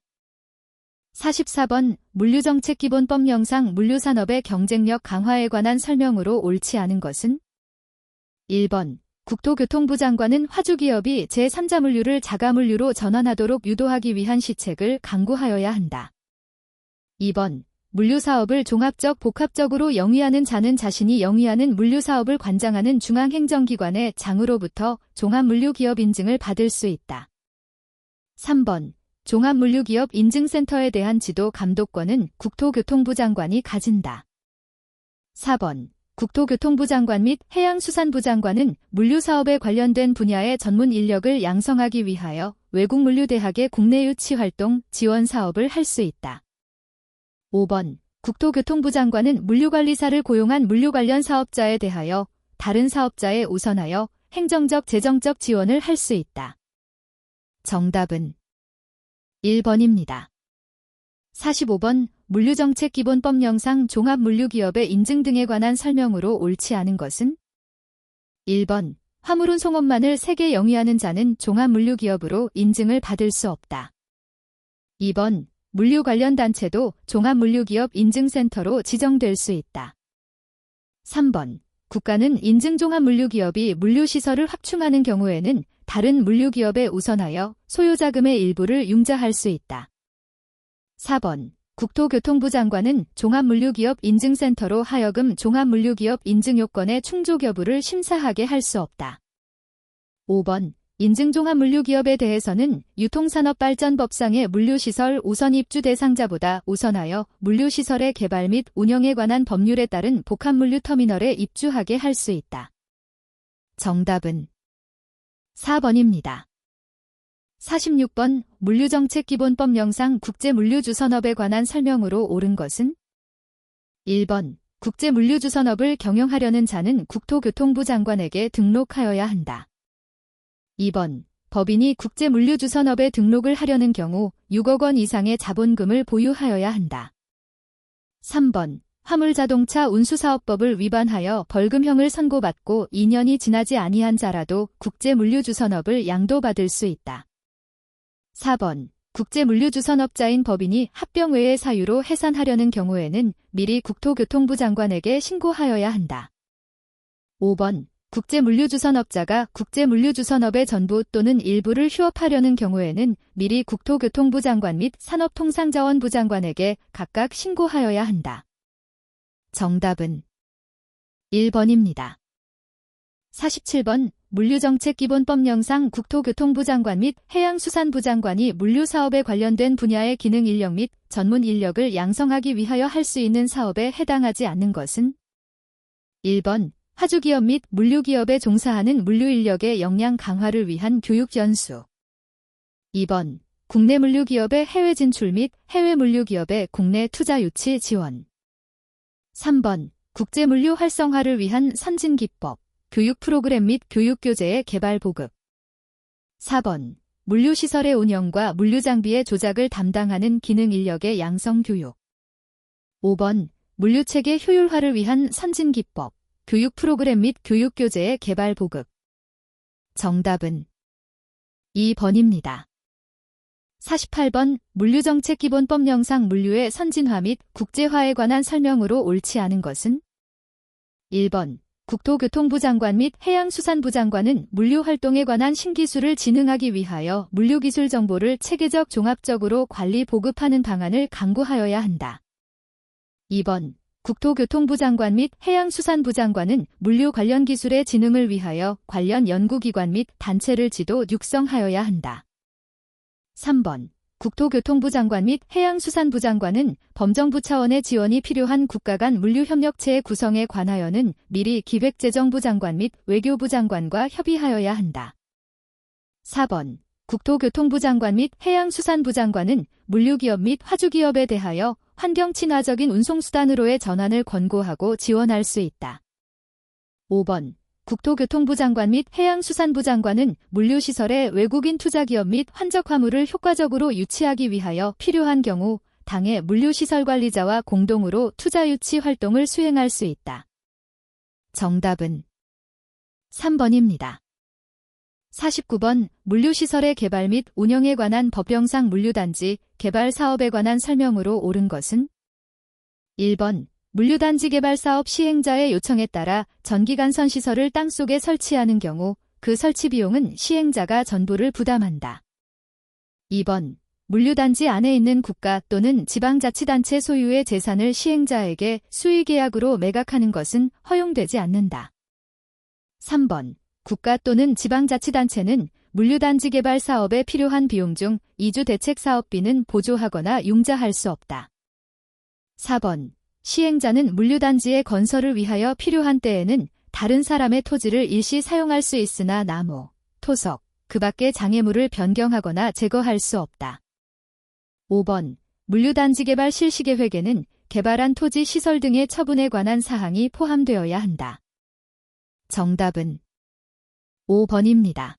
44번. 물류정책기본법령상 물류산업의 경쟁력 강화에 관한 설명으로 옳지 않은 것은? 1번. 국토교통부 장관은 화주기업이 제3자물류를 자가물류로 전환하도록 유도하기 위한 시책을 강구하여야 한다. 2번. 물류사업을 종합적 복합적으로 영위하는 자는 자신이 영위하는 물류사업을 관장하는 중앙행정기관의 장으로부터 종합물류기업 인증을 받을 수 있다. 3번. 종합물류기업 인증센터에 대한 지도 감독권은 국토교통부 장관이 가진다. 4번. 국토교통부 장관 및 해양수산부 장관은 물류사업에 관련된 분야의 전문 인력을 양성하기 위하여 외국물류대학의 국내 유치 활동 지원 사업을 할 수 있다. 5번. 국토교통부 장관은 물류관리사를 고용한 물류 관련 사업자에 대하여 다른 사업자에 우선하여 행정적 재정적 지원을 할 수 있다. 정답은 1번입니다. 45번 물류정책기본법령상 종합물류기업의 인증 등에 관한 설명으로 옳지 않은 것은? 1번 화물운송업만을 세계 영위하는 자는 종합물류기업으로 인증을 받을 수 없다. 2번 물류 관련 단체도 종합물류기업 인증센터로 지정될 수 있다. 3번 국가는 인증 종합물류기업이 물류시설을 확충하는 경우에는 다른 물류기업에 우선하여 소요자금의 일부를 융자할 수 있다. 4번 국토교통부 장관은 종합물류기업 인증센터로 하여금 종합물류기업 인증요건의 충족 여부를 심사하게 할 수 없다. 5번 인증종합물류기업에 대해서는 유통산업발전법상의 물류시설 우선 입주 대상자보다 우선하여 물류시설의 개발 및 운영에 관한 법률에 따른 복합물류터미널에 입주하게 할 수 있다. 정답은 4번입니다. 46번 물류정책기본법령상 국제물류주선업에 관한 설명으로 옳은 것은? 1번 국제물류주선업을 경영하려는 자는 국토교통부 장관에게 등록하여야 한다. 2번 법인이 국제물류주선업에 등록을 하려는 경우 6억 원 이상의 자본금을 보유하여야 한다. 3번 화물자동차 운수사업법을 위반하여 벌금형을 선고받고 2년이 지나지 아니한 자라도 국제물류주선업을 양도받을 수 있다. 4번 국제물류주선업자인 법인이 합병 외의 사유로 해산하려는 경우에는 미리 국토교통부 장관에게 신고하여야 한다. 5번 국제물류주선업자가 국제물류주선업의 전부 또는 일부를 휴업하려는 경우에는 미리 국토교통부 장관 및 산업통상자원부 장관에게 각각 신고하여야 한다. 정답은 1번입니다. 47번 물류정책기본법령상 국토교통부 장관 및 해양수산부 장관이 물류사업에 관련된 분야의 기능 인력 및 전문 인력을 양성하기 위하여 할 수 있는 사업에 해당하지 않는 것은? 1번 하주기업 및 물류기업에 종사하는 물류인력의 역량 강화를 위한 교육연수. 2번 국내 물류기업의 해외 진출 및 해외 물류기업의 국내 투자 유치 지원. 3번 국제물류 활성화를 위한 선진기법, 교육 프로그램 및 교육교재의 개발 보급. 4번 물류시설의 운영과 물류장비의 조작을 담당하는 기능인력의 양성 교육. 5번 물류체계 효율화를 위한 선진기법, 교육 프로그램 및 교육교재의 개발 보급. 정답은 2번입니다. 48번 물류정책기본법령상 물류의 선진화 및 국제화에 관한 설명으로 옳지 않은 것은? 1번 국토교통부 장관 및 해양수산부 장관은 물류활동에 관한 신기술을 진흥하기 위하여 물류기술 정보를 체계적 종합적으로 관리 보급하는 방안을 강구하여야 한다. 2번 국토교통부 장관 및 해양수산부 장관은 물류 관련 기술의 진흥을 위하여 관련 연구기관 및 단체를 지도 육성하여야 한다. 3번 국토교통부 장관 및 해양수산부 장관은 범정부 차원의 지원이 필요한 국가 간 물류협력체의 구성에 관하여는 미리 기획재정부 장관 및 외교부 장관과 협의하여야 한다. 4번 국토교통부 장관 및 해양수산부 장관은 물류기업 및 화주기업에 대하여 환경 친화적인 운송수단으로의 전환을 권고하고 지원할 수 있다. 5번 국토교통부 장관 및 해양수산부 장관은 물류시설에 외국인 투자기업 및 환적화물을 효과적으로 유치하기 위하여 필요한 경우 당의 물류시설관리자와 공동으로 투자유치 활동을 수행할 수 있다. 정답은 3번입니다. 49번 물류시설의 개발 및 운영에 관한 법령상 물류단지 개발 사업에 관한 설명으로 옳은 것은? 1번 물류단지 개발 사업 시행자의 요청에 따라 전기간선 시설을 땅속에 설치하는 경우 그 설치 비용은 시행자가 전부를 부담한다. 2번 물류단지 안에 있는 국가 또는 지방자치단체 소유의 재산을 시행자에게 수의계약으로 매각하는 것은 허용되지 않는다. 3번 국가 또는 지방자치단체는 물류단지 개발 사업에 필요한 비용 중 이주 대책 사업비는 보조하거나 융자할 수 없다. 4번 시행자는 물류단지의 건설을 위하여 필요한 때에는 다른 사람의 토지를 일시 사용할 수 있으나 나무, 토석, 그 밖의 장애물을 변경하거나 제거할 수 없다. 5번 물류단지 개발 실시계획에는 개발한 토지 시설 등의 처분에 관한 사항이 포함되어야 한다. 정답은 5번입니다.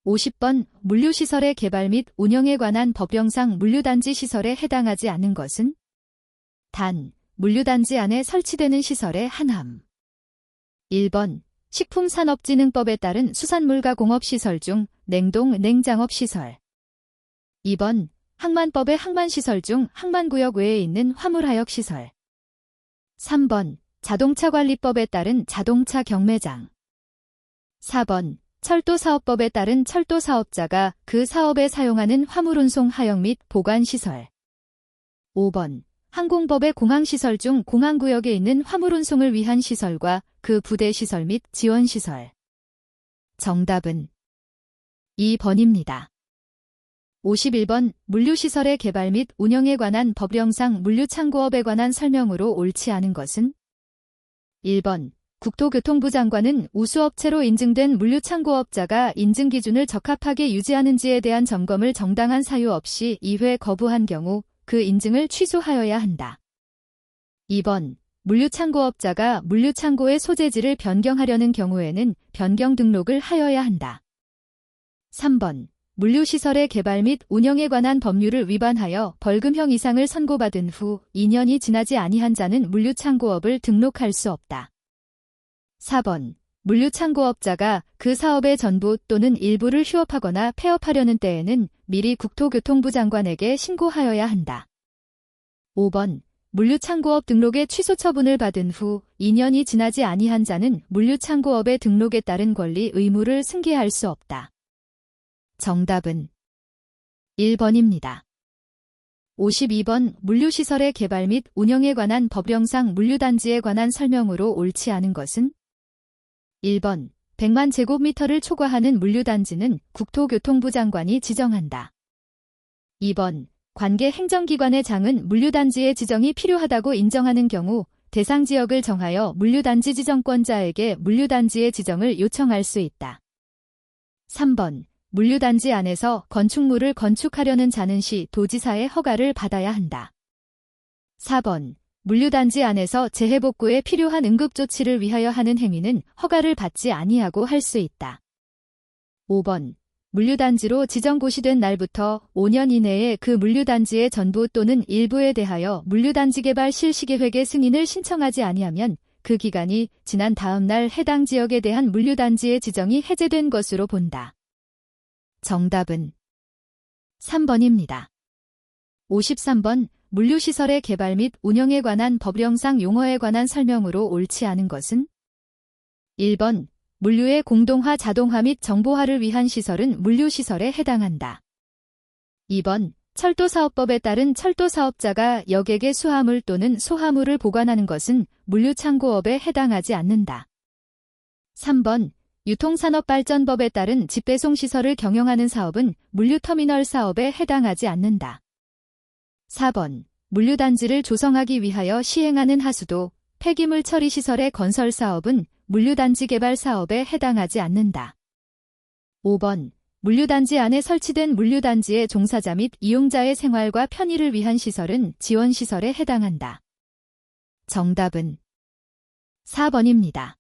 50번 물류시설의 개발 및 운영에 관한 법령상 물류단지 시설에 해당하지 않는 것은 단, 물류단지 안에 설치되는 시설의 하나함. 1번 식품산업진흥법에 따른 수산물가 공업시설 중 냉동, 냉장업시설. 2번 항만법의 항만시설 중 항만구역 외에 있는 화물하역시설. 3번 자동차관리법에 따른 자동차 경매장. 4번 철도사업법에 따른 철도사업자가 그 사업에 사용하는 화물운송 하역 및 보관시설. 5번 항공법의 공항시설 중 공항구역에 있는 화물운송을 위한 시설과 그 부대시설 및 지원시설. 정답은 2번입니다. 51번 물류시설의 개발 및 운영에 관한 법령상 물류창고업에 관한 설명으로 옳지 않은 것은 1번 국토교통부 장관은 우수업체로 인증된 물류창고업자가 인증기준을 적합하게 유지하는지에 대한 점검을 정당한 사유 없이 2회 거부한 경우 그 인증을 취소하여야 한다. 2번 물류창고업자가 물류창고의 소재지를 변경하려는 경우에는 변경 등록을 하여야 한다. 3번 물류시설의 개발 및 운영에 관한 법률을 위반하여 벌금형 이상을 선고받은 후 2년이 지나지 아니한 자는 물류창고업을 등록할 수 없다. 4번 물류창고업자가 그 사업의 전부 또는 일부를 휴업하거나 폐업하려는 때에는 미리 국토교통부 장관에게 신고하여야 한다. 5번 물류창고업 등록의 취소 처분을 받은 후 2년이 지나지 아니한 자는 물류창고업의 등록에 따른 권리 의무를 승계할 수 없다. 정답은 1번입니다. 52번 물류시설의 개발 및 운영에 관한 법령상 물류단지에 관한 설명으로 옳지 않은 것은 1번 100만 제곱미터를 초과하는 물류단지는 국토교통부 장관이 지정한다. 2번 관계 행정기관의 장은 물류단지의 지정이 필요하다고 인정하는 경우 대상 지역을 정하여 물류단지 지정권자에게 물류단지의 지정을 요청할 수 있다. 3번 물류단지 안에서 건축물을 건축하려는 자는 시 도지사의 허가를 받아야 한다. 4번 물류단지 안에서 재해복구에 필요한 응급조치를 위하여 하는 행위는 허가를 받지 아니하고 할 수 있다. 5번 물류단지로 지정고시된 날부터 5년 이내에 그 물류단지의 전부 또는 일부에 대하여 물류단지 개발 실시계획의 승인을 신청하지 아니하면 그 기간이 지난 다음 날 해당 지역에 대한 물류단지의 지정이 해제된 것으로 본다. 정답은 3번입니다. 53번 물류시설의 개발 및 운영에 관한 법령상 용어에 관한 설명으로 옳지 않은 것은 1번 물류의 공동화 자동화 및 정보화를 위한 시설은 물류시설에 해당한다. 2번 철도사업법에 따른 철도사업자가 여객의 수화물 또는 소화물을 보관하는 것은 물류창고업에 해당하지 않는다. 3번 유통산업발전법에 따른 집배송시설을 경영하는 사업은 물류터미널 사업에 해당하지 않는다. 4번 물류단지를 조성하기 위하여 시행하는 하수도, 폐기물 처리시설의 건설 사업은 물류단지 개발 사업에 해당하지 않는다. 5번 물류단지 안에 설치된 물류단지의 종사자 및 이용자의 생활과 편의를 위한 시설은 지원시설에 해당한다. 정답은 4번입니다.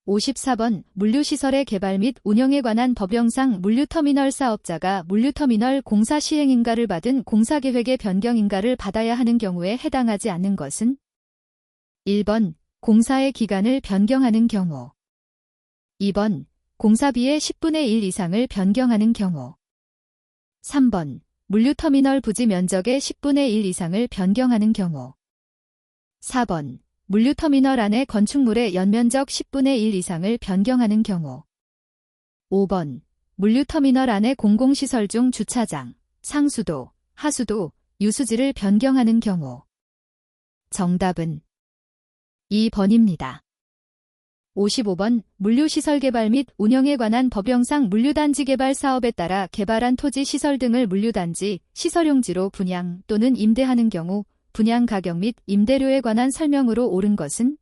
54번 물류시설의 개발 및 운영에 관한 법령상 물류터미널 사업자가 물류터미널 공사 시행인가를 받은 공사계획의 변경인가를 받아야 하는 경우에 해당하지 않는 것은 1번 공사의 기간을 변경하는 경우 2번 공사비의 10분의 1 이상을 변경하는 경우 3번 물류터미널 부지 면적의 10분의 1 이상을 변경하는 경우 4번 물류터미널 안의 건축물의 연면적 10분의 1 이상을 변경하는 경우 5번 물류터미널 안의 공공시설 중 주차장, 상수도, 하수도, 유수지를 변경하는 경우 정답은 2번입니다. 55번 물류시설 개발 및 운영에 관한 법령상 물류단지 개발 사업에 따라 개발한 토지 시설 등을 물류단지, 시설용지로 분양 또는 임대하는 경우 분양 가격 및 임대료에 관한 설명으로 옳은 것은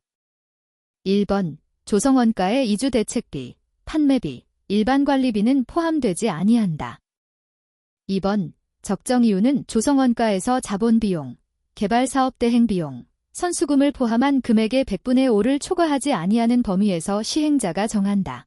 1번 조성원가의 이주대책비, 판매비, 일반관리비는 포함되지 아니한다. 2번 적정 이유는 조성원가에서 자본비용, 개발사업대행비용, 선수금을 포함한 금액의 100분의 5를 초과하지 아니하는 범위에서 시행자가 정한다.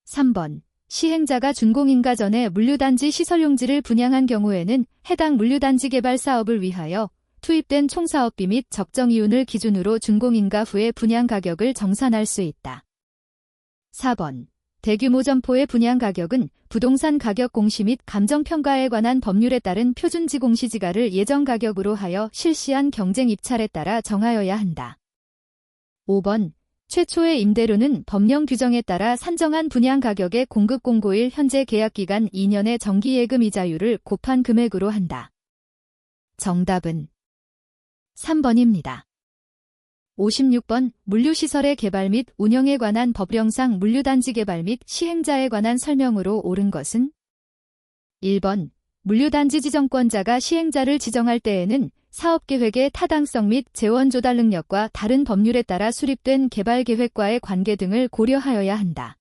3번 시행자가 준공인가 전에 물류단지 시설용지를 분양한 경우에는 해당 물류단지 개발 사업을 위하여 투입된 총사업비 및 적정 이윤을 기준으로 준공인가 후에 분양 가격을 정산할 수 있다. 4번. 대규모 점포의 분양 가격은 부동산 가격 공시 및 감정평가에 관한 법률에 따른 표준지 공시지가를 예정 가격으로 하여 실시한 경쟁 입찰에 따라 정하여야 한다. 5번. 최초의 임대료는 법령 규정에 따라 산정한 분양 가격의 공급 공고일 현재 계약기간 2년의 정기예금 이자율을 곱한 금액으로 한다. 정답은 3번입니다. 56번. 물류시설의 개발 및 운영에 관한 법령상 물류단지 개발 및 시행자에 관한 설명으로 옳은 것은? 1번. 물류단지 지정권자가 시행자를 지정할 때에는 사업계획의 타당성 및 재원 조달 능력과 다른 법률에 따라 수립된 개발계획과의 관계 등을 고려하여야 한다.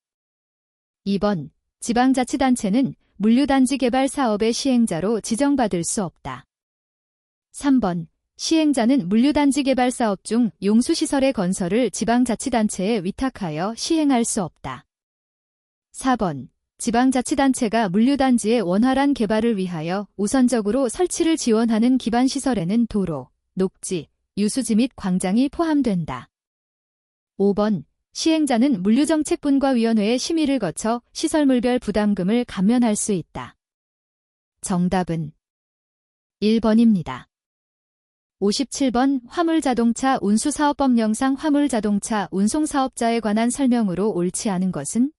2번. 지방자치단체는 물류단지 개발 사업의 시행자로 지정받을 수 없다. 3번. 시행자는 물류단지 개발 사업 중 용수시설의 건설을 지방자치단체에 위탁하여 시행할 수 없다. 4번. 지방자치단체가 물류단지의 원활한 개발을 위하여 우선적으로 설치를 지원하는 기반시설에는 도로, 녹지, 유수지 및 광장이 포함된다. 5번. 시행자는 물류정책분과위원회의 심의를 거쳐 시설물별 부담금을 감면할 수 있다. 정답은 1번입니다. 57번. 화물자동차 운수사업법령상 화물자동차 운송사업자에 관한 설명으로 옳지 않은 것은?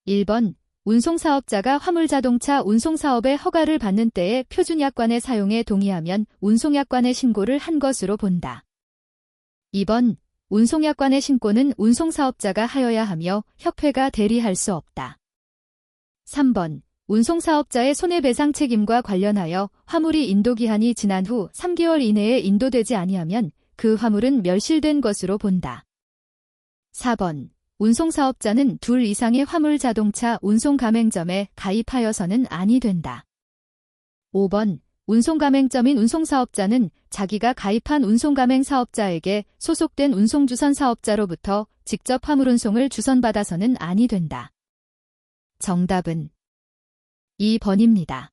1번. 운송사업자가 화물자동차 운송사업의 허가를 받는 때에 표준약관의 사용에 동의하면 운송약관의 신고를 한 것으로 본다. 2번. 운송약관의 신고는 운송사업자가 하여야 하며 협회가 대리할 수 없다. 3번. 운송사업자의 손해배상 책임과 관련하여 화물이 인도기한이 지난 후 3개월 이내에 인도되지 아니하면 그 화물은 멸실된 것으로 본다. 4번. 운송사업자는 2 이상의 화물자동차 운송가맹점에 가입하여서는 아니 된다. 5번. 운송가맹점인 운송사업자는 자기가 가입한 운송가맹사업자에게 소속된 운송주선 사업자로부터 직접 화물운송을 주선받아서는 아니 된다. 정답은 2번입니다.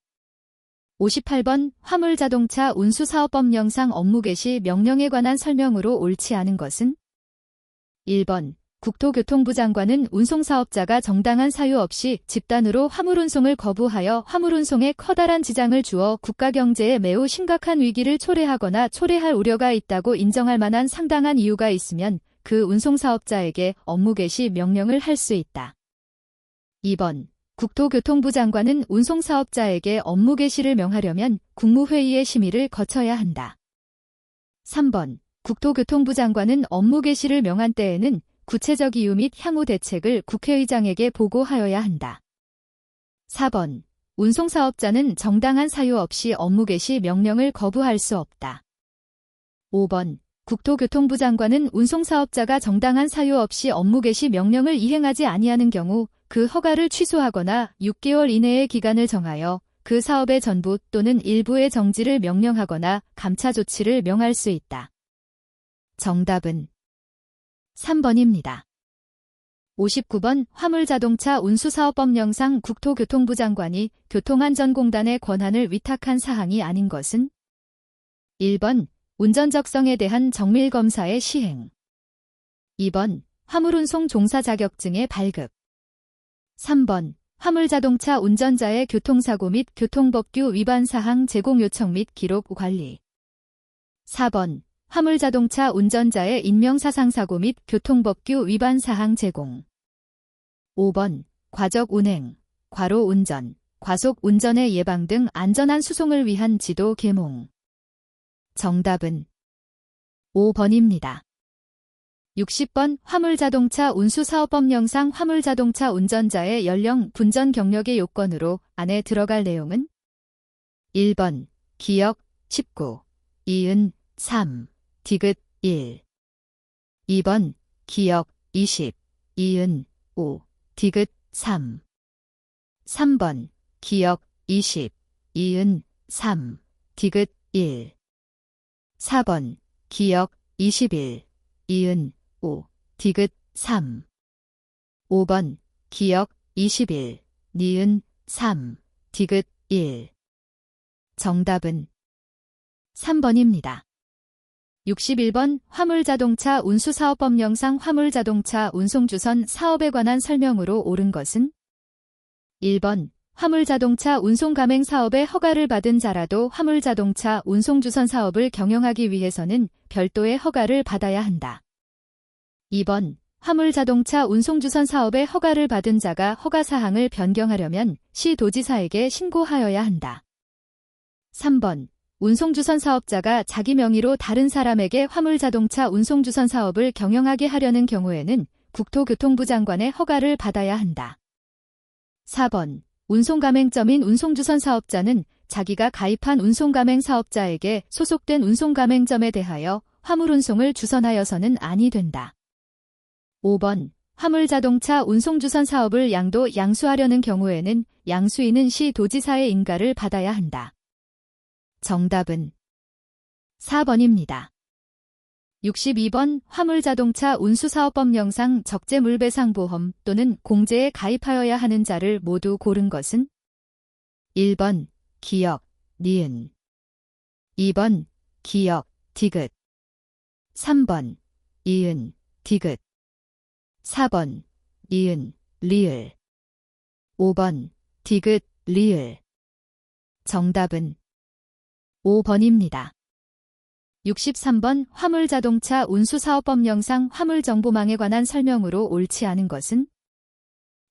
58번. 화물자동차 운수사업법령상 업무 개시 명령에 관한 설명으로 옳지 않은 것은? 1번. 국토교통부 장관은 운송사업자가 정당한 사유 없이 집단으로 화물운송을 거부하여 화물운송에 커다란 지장을 주어 국가경제에 매우 심각한 위기를 초래하거나 초래할 우려가 있다고 인정할 만한 상당한 이유가 있으면 그 운송사업자에게 업무 개시 명령을 할 수 있다. 2번. 국토교통부 장관은 운송사업자에게 업무 개시를 명하려면 국무회의의 심의를 거쳐야 한다. 3번. 국토교통부 장관은 업무 개시를 명한 때에는 구체적 이유 및 향후 대책을 국회의장에게 보고하여야 한다. 4번. 운송사업자는 정당한 사유 없이 업무 개시 명령을 거부할 수 없다. 5번. 국토교통부 장관은 운송사업자가 정당한 사유 없이 업무 개시 명령을 이행하지 아니하는 경우 그 허가를 취소하거나 6개월 이내의 기간을 정하여 그 사업의 전부 또는 일부의 정지를 명령하거나 감차 조치를 명할 수 있다. 정답은 3번입니다. 59번. 화물자동차 운수사업법령상 국토교통부 장관이 교통안전공단에 권한을 위탁한 사항이 아닌 것은? 1번. 운전적성에 대한 정밀검사의 시행. 2번. 화물운송 종사 자격증의 발급. 3번. 화물자동차 운전자의 교통사고 및 교통법규 위반 사항 제공 요청 및 기록 관리. 4번. 화물자동차 운전자의 인명사상사고 및 교통법규 위반 사항 제공. 5번. 과적 운행, 과로 운전, 과속 운전의 예방 등 안전한 수송을 위한 지도 계몽. 정답은 5번입니다. 60번. 화물자동차 운수사업법령상 화물자동차 운전자의 연령, 분전 경력의 요건으로 안에 들어갈 내용은? 1번. 기역 19, 이은 3, 디귿 1. 2번. 기역 20, 이은 5, 디귿 3. 3번. 기역 20, 이은 3, 디귿 1. 4번. 기역 21, 이은 5, 디귿 3. 5번. 기역 21, 니은, 3, 디귿, 1. 정답은 3번입니다. 61번 화물자동차 운수사업법령상 화물자동차 운송주선 사업에 관한 설명으로 옳은 것은 1번 화물자동차 운송가맹 사업에 허가를 받은 자라도 화물자동차 운송주선 사업을 경영하기 위해서는 별도의 허가를 받아야 한다. 2번 화물자동차 운송주선 사업에 허가를 받은 자가 허가사항을 변경하려면 시도지사에게 신고하여야 한다. 3번 운송주선 사업자가 자기 명의로 다른 사람에게 화물자동차 운송주선 사업을 경영하게 하려는 경우에는 국토교통부 장관의 허가를 받아야 한다. 4번 운송가맹점인 운송주선 사업자는 자기가 가입한 운송가맹 사업자에게 소속된 운송가맹점에 대하여 화물운송을 주선하여서는 아니 된다. 5번 화물자동차 운송주선 사업을 양수하려는 경우에는 양수인은 시도지사의 인가를 받아야 한다. 정답은 4번입니다. 62번 화물자동차 운수사업법령상 적재물배상보험 또는 공제에 가입하여야 하는 자를 모두 고른 것은 1번 기역, 니은 2번 기역, 디귿 3번 이은, 디귿 4번 이은, 리을 5번 디귿, 리을 정답은 5번입니다. 63번 화물자동차 운수사업법령상 화물정보망에 관한 설명으로 옳지 않은 것은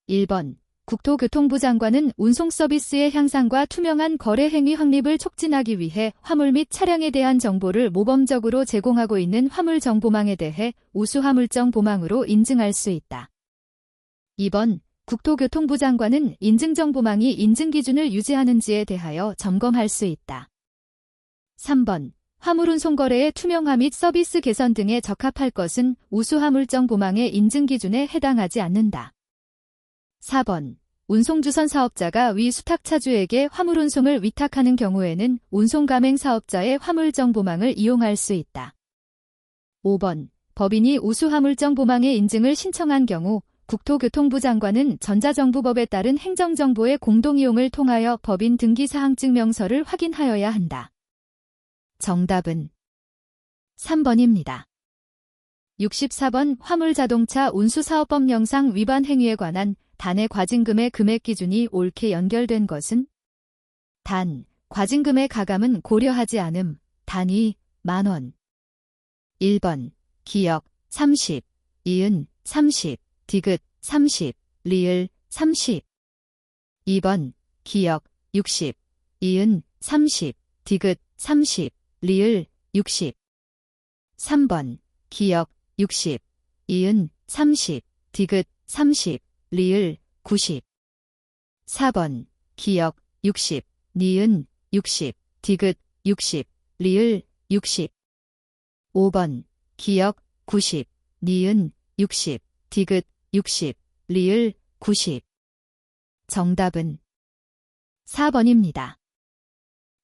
1번 국토교통부 장관은 운송서비스의 향상과 투명한 거래 행위 확립을 촉진하기 위해 화물 및 차량에 대한 정보를 모범적으로 제공하고 있는 화물정보망에 대해 우수화물정보망으로 인증할 수 있다. 2번 국토교통부 장관은 인증정보망이 인증기준을 유지하는지에 대하여 점검할 수 있다. 3번 화물운송 거래의 투명화 및 서비스 개선 등에 적합할 것은 우수화물정보망의 인증기준에 해당하지 않는다. 4번 운송주선 사업자가 위 수탁차주에게 화물운송을 위탁하는 경우에는 운송가맹 사업자의 화물정보망을 이용할 수 있다. 5번 법인이 우수화물정보망의 인증을 신청한 경우 국토교통부 장관은 전자정부법에 따른 행정정보의 공동이용을 통하여 법인 등기사항증명서를 확인하여야 한다. 정답은 3번입니다. 64번 화물자동차 운수사업법령상 위반 행위에 관한 단의 과징금의 금액 기준이 옳게 연결된 것은 단, 과징금의 가감은 고려하지 않음, 단위, 만원 1번 기역, 30, 이은, 30, 디귿, 30, 리을, 30 2번 기역, 60, 이은, 30, 디귿, 30, 리을, 60 3번 기역, 60, 이은, 30, 디귿, 30, 리을, 90 4번 기역, 60, 니은, 60, 디귿, 60, 리을, 60 5번 기역, 90, 니은, 60, 디귿, 60, 리을, 90 정답은 4번입니다.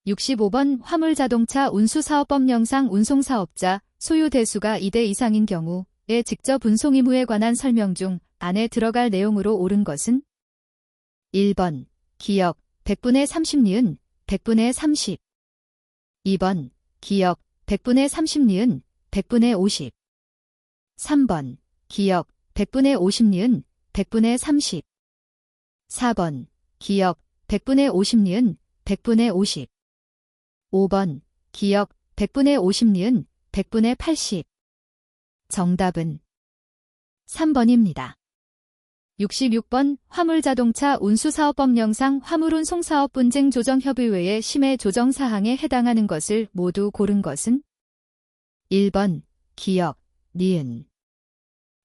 65번 화물자동차 운수사업법령상 운송사업자 소유 대수가 2대 이상인 경우에 직접 운송 의무에 관한 설명 중 안에 들어갈 내용으로 옳은 것은 1번 기역 100분의 30니은 100분의 30 2번 기역 100분의 30니은 100분의 50 3번 기역 100분의 50니은 100분의 30 4번 기역 100분의 50니은 100분의 50 5번 기역 100분의 50니은 100분의 80 정답은 3번입니다. 66번 화물자동차 운수사업법령상 화물운송사업 분쟁조정협의회의 심의 조정사항에 해당하는 것을 모두 고른 것은 1번 기역, 니은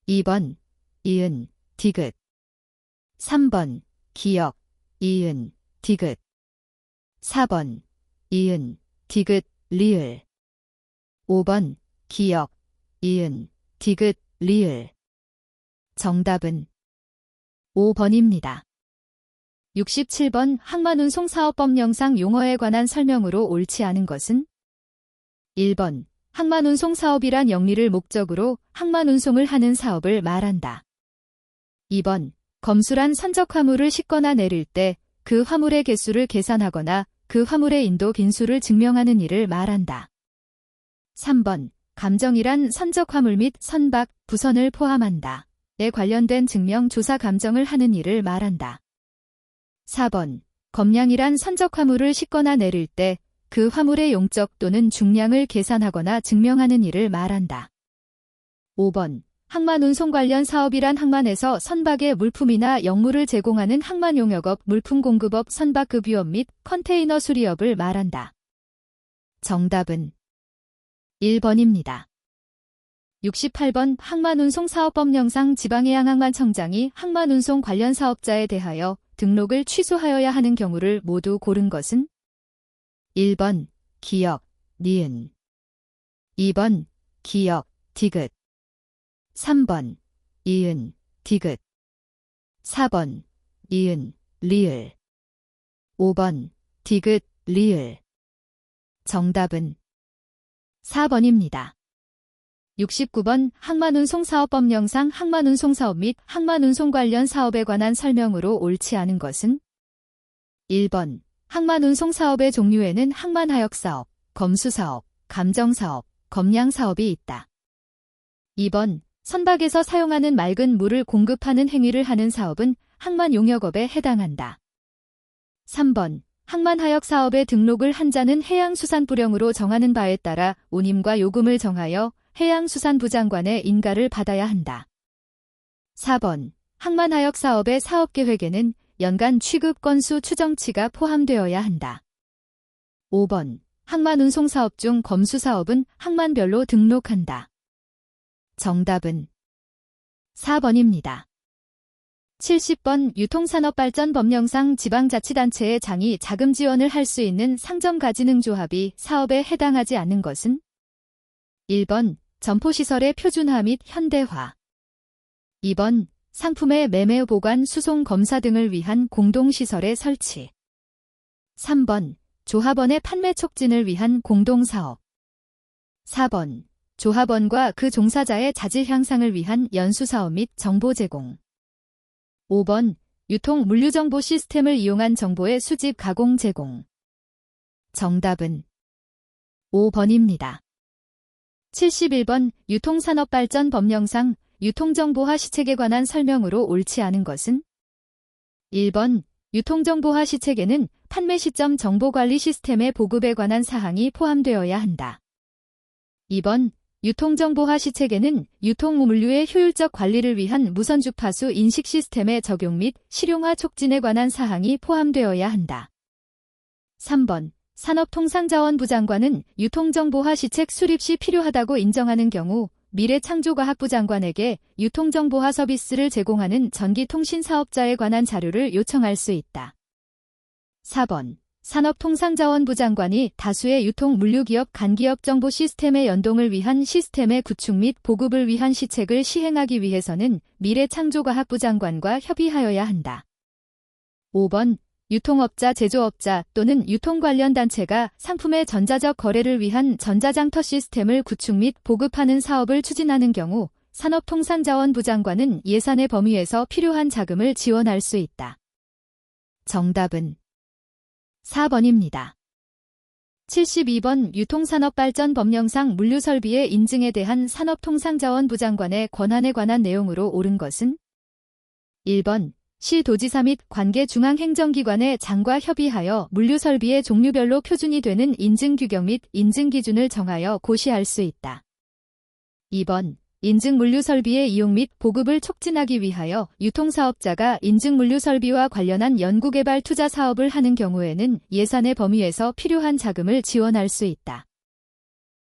2번 이은, 디귿 3번 기역, 이은, 디귿 4번 이은, 디귿, 리을 5번 기역, 이은, 디귿, 리을 정답은 5번입니다. 67번 항만운송사업법령상 용어에 관한 설명으로 옳지 않은 것은 1번 항만운송사업이란 영리를 목적으로 항만운송을 하는 사업을 말한다. 2번 검수란 선적 화물을 싣거나 내릴 때 그 화물의 개수를 계산하거나 그 화물의 인도 빈수를 증명하는 일을 말한다. 3번. 감정이란 선적 화물 및 선박, 부선을 포함한다. 에 관련된 증명 조사 감정을 하는 일을 말한다. 4번. 검량이란 선적 화물을 싣거나 내릴 때 그 화물의 용적 또는 중량을 계산하거나 증명하는 일을 말한다. 5번. 항만운송 관련 사업이란 항만에서 선박의 물품이나 역물을 제공하는 항만용역업, 물품공급업, 선박급유업 및 컨테이너 수리업을 말한다. 정답은 1번입니다. 68번 항만운송사업법령상 지방해양항만청장이 항만운송 관련 사업자에 대하여 등록을 취소하여야 하는 경우를 모두 고른 것은 1번 기역, 니은 2번 기역, 디귿 3번 이은, 디귿 4번 이은, 리을 5번 디귿, 리을 정답은 4번입니다. 69번 항만운송사업법령상 항만운송사업 및 항만운송 관련 사업에 관한 설명으로 옳지 않은 것은 1번 항만운송사업의 종류에는 항만하역사업, 검수사업, 감정사업, 검량사업이 있다. 2번 선박에서 사용하는 맑은 물을 공급하는 행위를 하는 사업은 항만용역업에 해당한다. 3번 항만하역사업의 등록을 한 자는 해양수산부령으로 정하는 바에 따라 운임과 요금을 정하여 해양수산부 장관의 인가를 받아야 한다. 4번 항만하역사업의 사업계획에는 연간 취급 건수 추정치가 포함되어야 한다. 5번 항만운송사업 중 검수사업은 항만별로 등록한다. 정답은 4번입니다. 70번 유통산업발전법령상 지방자치단체의 장이 자금 지원을 할 수 있는 상점가진흥조합이 사업에 해당하지 않는 것은 1번 점포시설의 표준화 및 현대화 2번 상품의 매매, 보관, 수송, 검사 등을 위한 공동시설의 설치 3번 조합원의 판매 촉진을 위한 공동사업 4번 조합원과 그 종사자의 자질 향상을 위한 연수사업 및 정보 제공 5번 유통 물류정보 시스템을 이용한 정보의 수집, 가공, 제공 정답은 5번입니다. 71번 유통산업발전법령상 유통정보화 시책에 관한 설명으로 옳지 않은 것은 1번 유통정보화 시책에는 판매 시점 정보관리 시스템의 보급에 관한 사항이 포함되어야 한다. 2번 유통정보화 시책에는 유통물류의 효율적 관리를 위한 무선주파수 인식 시스템의 적용 및 실용화 촉진에 관한 사항이 포함되어야 한다. 3번 산업통상자원부 장관은 유통정보화 시책 수립 시 필요하다고 인정하는 경우 미래창조과학부 장관에게 유통정보화 서비스를 제공하는 전기통신사업자에 관한 자료를 요청할 수 있다. 4번 산업통상자원부 장관이 다수의 유통물류기업 간기업 정보 시스템의 연동을 위한 시스템의 구축 및 보급을 위한 시책을 시행하기 위해서는 미래창조과학부 장관과 협의하여야 한다. 5번 유통업자, 제조업자 또는 유통 관련 단체가 상품의 전자적 거래를 위한 전자장터 시스템을 구축 및 보급하는 사업을 추진하는 경우 산업통상자원부 장관은 예산의 범위에서 필요한 자금을 지원할 수 있다. 정답은 4번입니다. 72번 유통산업발전법령상 물류설비의 인증에 대한 산업통상자원부 장관의 권한에 관한 내용으로 옳은 것은 1번 시도지사 및 관계 중앙행정기관의 장과 협의하여 물류설비의 종류별로 표준이 되는 인증규격 및 인증기준을 정하여 고시할 수 있다. 2번 인증물류설비의 이용 및 보급을 촉진하기 위하여 유통사업자가 인증물류설비와 관련한 연구개발 투자 사업을 하는 경우에는 예산의 범위에서 필요한 자금을 지원할 수 있다.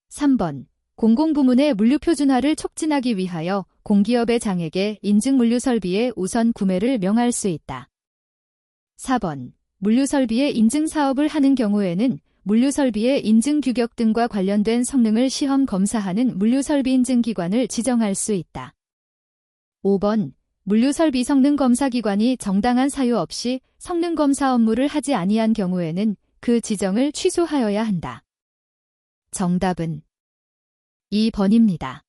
3번 공공부문의 물류표준화를 촉진하기 위하여 공기업의 장에게 인증물류설비의 우선 구매를 명할 수 있다. 4번 물류설비의 인증사업을 하는 경우에는 물류설비의 인증규격 등과 관련된 성능을 시험 검사하는 물류설비인증기관을 지정할 수 있다. 5번 물류설비 성능검사기관이 정당한 사유 없이 성능검사 업무를 하지 아니한 경우에는 그 지정을 취소하여야 한다. 정답은 2번입니다.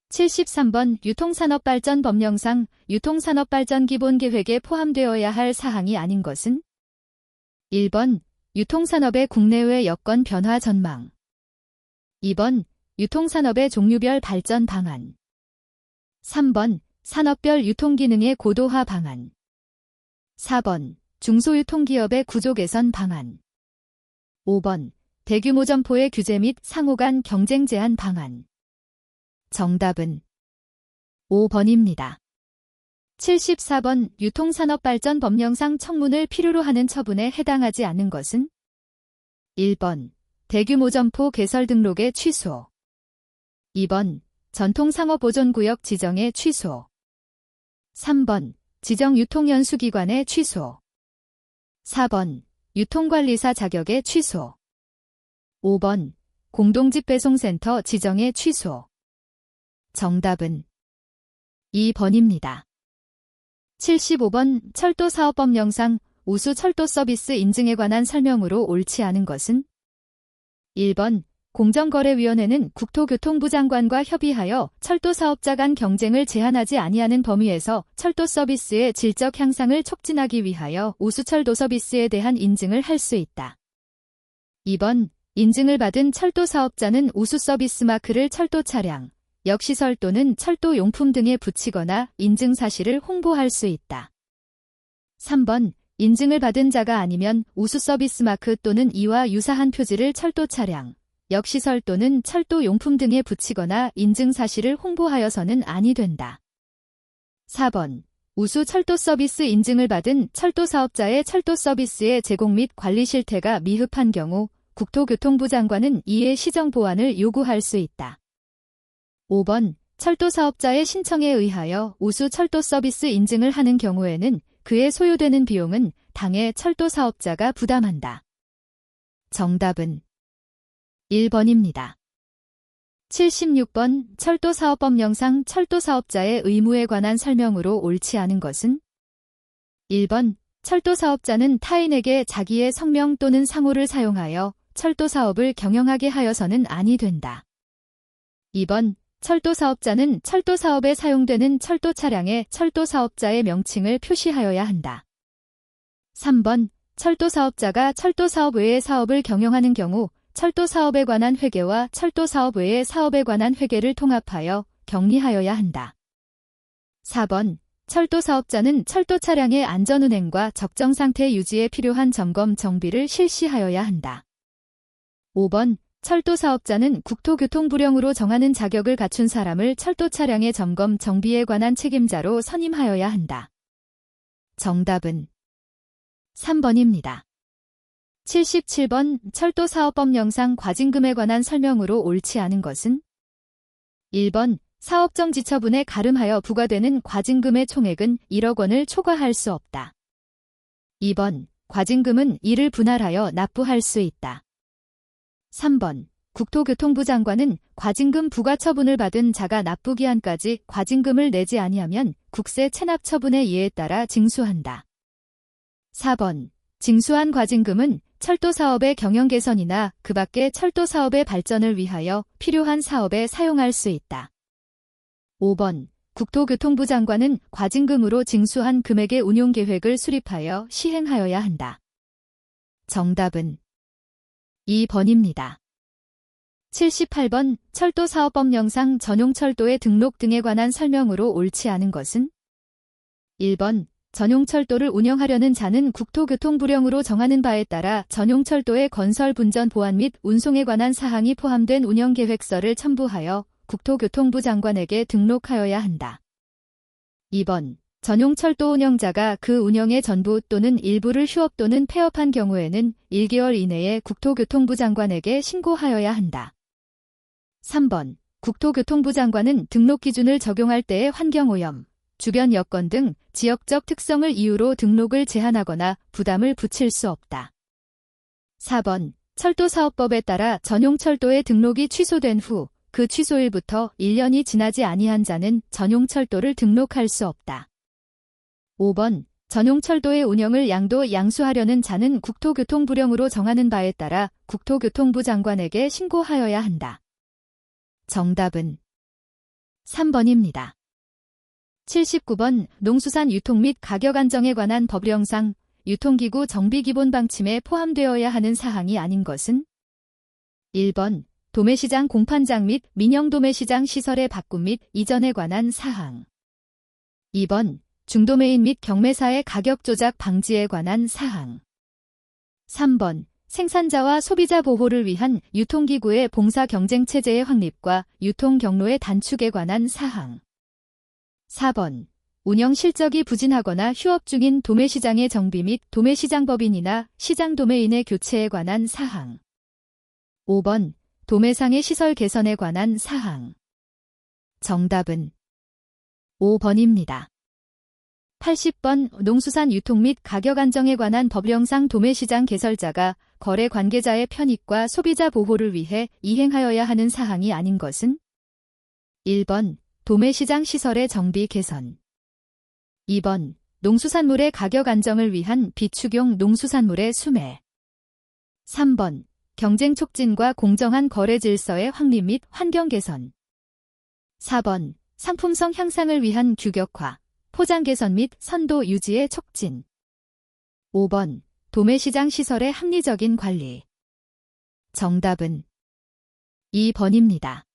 73번 유통산업발전법령상 유통산업발전기본계획에 포함되어야 할 사항이 아닌 것은? 1번 유통산업의 국내외 여건 변화 전망. 2번 유통산업의 종류별 발전 방안. 3번 산업별 유통기능의 고도화 방안. 4번 중소유통기업의 구조 개선 방안. 5번 대규모 점포의 규제 및 상호 간 경쟁 제한 방안. 정답은 5번입니다. 74번 유통산업발전법령상 청문을 필요로 하는 처분에 해당하지 않는 것은? 1번 대규모 점포 개설 등록의 취소. 2번 전통상업보존구역 지정의 취소. 3번 지정 유통연수기관의 취소. 4번 유통관리사 자격의 취소. 5번 공동집배송센터 지정의 취소. 정답은 2번입니다. 75번 철도사업법령상 우수 철도 서비스 인증에 관한 설명으로 옳지 않은 것은? 1번 공정거래위원회는 국토교통부 장관과 협의하여 철도사업자 간 경쟁을 제한하지 아니하는 범위에서 철도 서비스의 질적 향상을 촉진하기 위하여 우수 철도 서비스에 대한 인증을 할 수 있다. 2번 인증을 받은 철도 사업자는 우수 서비스 마크를 철도 차량, 역시설 또는 철도 용품 등에 붙이거나 인증 사실을 홍보할 수 있다. 3번 인증을 받은 자가 아니면 우수 서비스 마크 또는 이와 유사한 표지를 철도 차량, 역시설 또는 철도 용품 등에 붙이거나 인증 사실을 홍보하여서는 아니 된다. 4번 우수 철도 서비스 인증을 받은 철도 사업자의 철도 서비스의 제공 및 관리 실태가 미흡한 경우 국토교통부 장관은 이에 시정 보완을 요구할 수 있다. 5번 철도 사업자의 신청에 의하여 우수 철도 서비스 인증을 하는 경우에는 그에 소요되는 비용은 당해 철도 사업자가 부담한다. 정답은 1번입니다. 76번 철도사업법령상 철도사업자의 의무에 관한 설명으로 옳지 않은 것은? 1번 철도사업자는 타인에게 자기의 성명 또는 상호를 사용하여 철도사업을 경영하게 하여서는 아니 된다. 2번 철도사업자는 철도사업에 사용되는 철도 차량에 철도사업자의 명칭을 표시하여야 한다. 3번 철도사업자가 철도사업 외의 사업을 경영하는 경우 철도사업에 관한 회계와 철도사업 외의 사업에 관한 회계를 통합하여 격리하여야 한다. 4번 철도사업자는 철도 차량의 안전운행과 적정상태 유지에 필요한 점검 정비를 실시하여야 한다. 5번 철도사업자는 국토교통부령으로 정하는 자격을 갖춘 사람을 철도 차량의 점검 정비에 관한 책임자로 선임하여야 한다. 정답은 3번입니다. 77번 철도사업법령상 과징금에 관한 설명으로 옳지 않은 것은? 1번 사업정지처분에 가름하여 부과되는 과징금의 총액은 1억 원을 초과할 수 없다. 2번 과징금은 이를 분할하여 납부할 수 있다. 3번 국토교통부 장관은 과징금 부과 처분을 받은 자가 납부기한까지 과징금을 내지 아니하면 국세 체납 처분의 예에 따라 징수한다. 4번 징수한 과징금은 철도사업의 경영 개선이나 그 밖의 철도사업의 발전을 위하여 필요한 사업에 사용할 수 있다. 5번 국토교통부 장관은 과징금으로 징수한 금액의 운용계획을 수립하여 시행하여야 한다. 정답은 2번입니다. 78번 철도사업법령상 전용철도의 등록 등에 관한 설명으로 옳지 않은 것은? 1번 전용철도를 운영하려는 자는 국토교통부령으로 정하는 바에 따라 전용철도의 건설 분전 보안 및 운송에 관한 사항이 포함된 운영계획서를 첨부하여 국토교통부 장관에게 등록하여야 한다. 2번 전용철도 운영자가 그 운영의 전부 또는 일부를 휴업 또는 폐업한 경우에는 1개월 이내에 국토교통부 장관에게 신고하여야 한다. 3번 국토교통부 장관은 등록 기준을 적용할 때의 환경오염, 주변 여건 등 지역적 특성을 이유로 등록을 제한하거나 부담을 붙일 수 없다. 4번 철도사업법에 따라 전용철도의 등록이 취소된 후 그 취소일부터 1년이 지나지 아니한 자는 전용철도를 등록할 수 없다. 5번 전용철도의 운영을 양수하려는 자는 국토교통부령으로 정하는 바에 따라 국토교통부 장관에게 신고하여야 한다. 정답은 3번입니다. 79번 농수산 유통 및 가격 안정에 관한 법령상 유통기구 정비 기본 방침에 포함되어야 하는 사항이 아닌 것은 1번 도매시장 공판장 및 민영 도매시장 시설의 바꿈 및 이전에 관한 사항 2번 중도매인 및 경매사의 가격 조작 방지에 관한 사항 3번 생산자와 소비자 보호를 위한 유통기구의 봉사 경쟁 체제의 확립과 유통 경로의 단축에 관한 사항 4번 운영 실적이 부진하거나 휴업 중인 도매시장의 정비 및 도매시장법인이나 시장도매인의 교체에 관한 사항 5번 도매상의 시설 개선에 관한 사항 정답은 5번입니다. 80번 농수산 유통 및 가격 안정에 관한 법령상 도매시장 개설자가 거래 관계자의 편익과 소비자 보호를 위해 이행하여야 하는 사항이 아닌 것은 1번 도매시장 시설의 정비 개선 2번 농수산물의 가격 안정을 위한 비축용 농수산물의 수매 3번 경쟁 촉진과 공정한 거래 질서의 확립 및 환경 개선 4번 상품성 향상을 위한 규격화, 포장 개선 및 선도 유지의 촉진 5번 도매시장 시설의 합리적인 관리 정답은 2번입니다.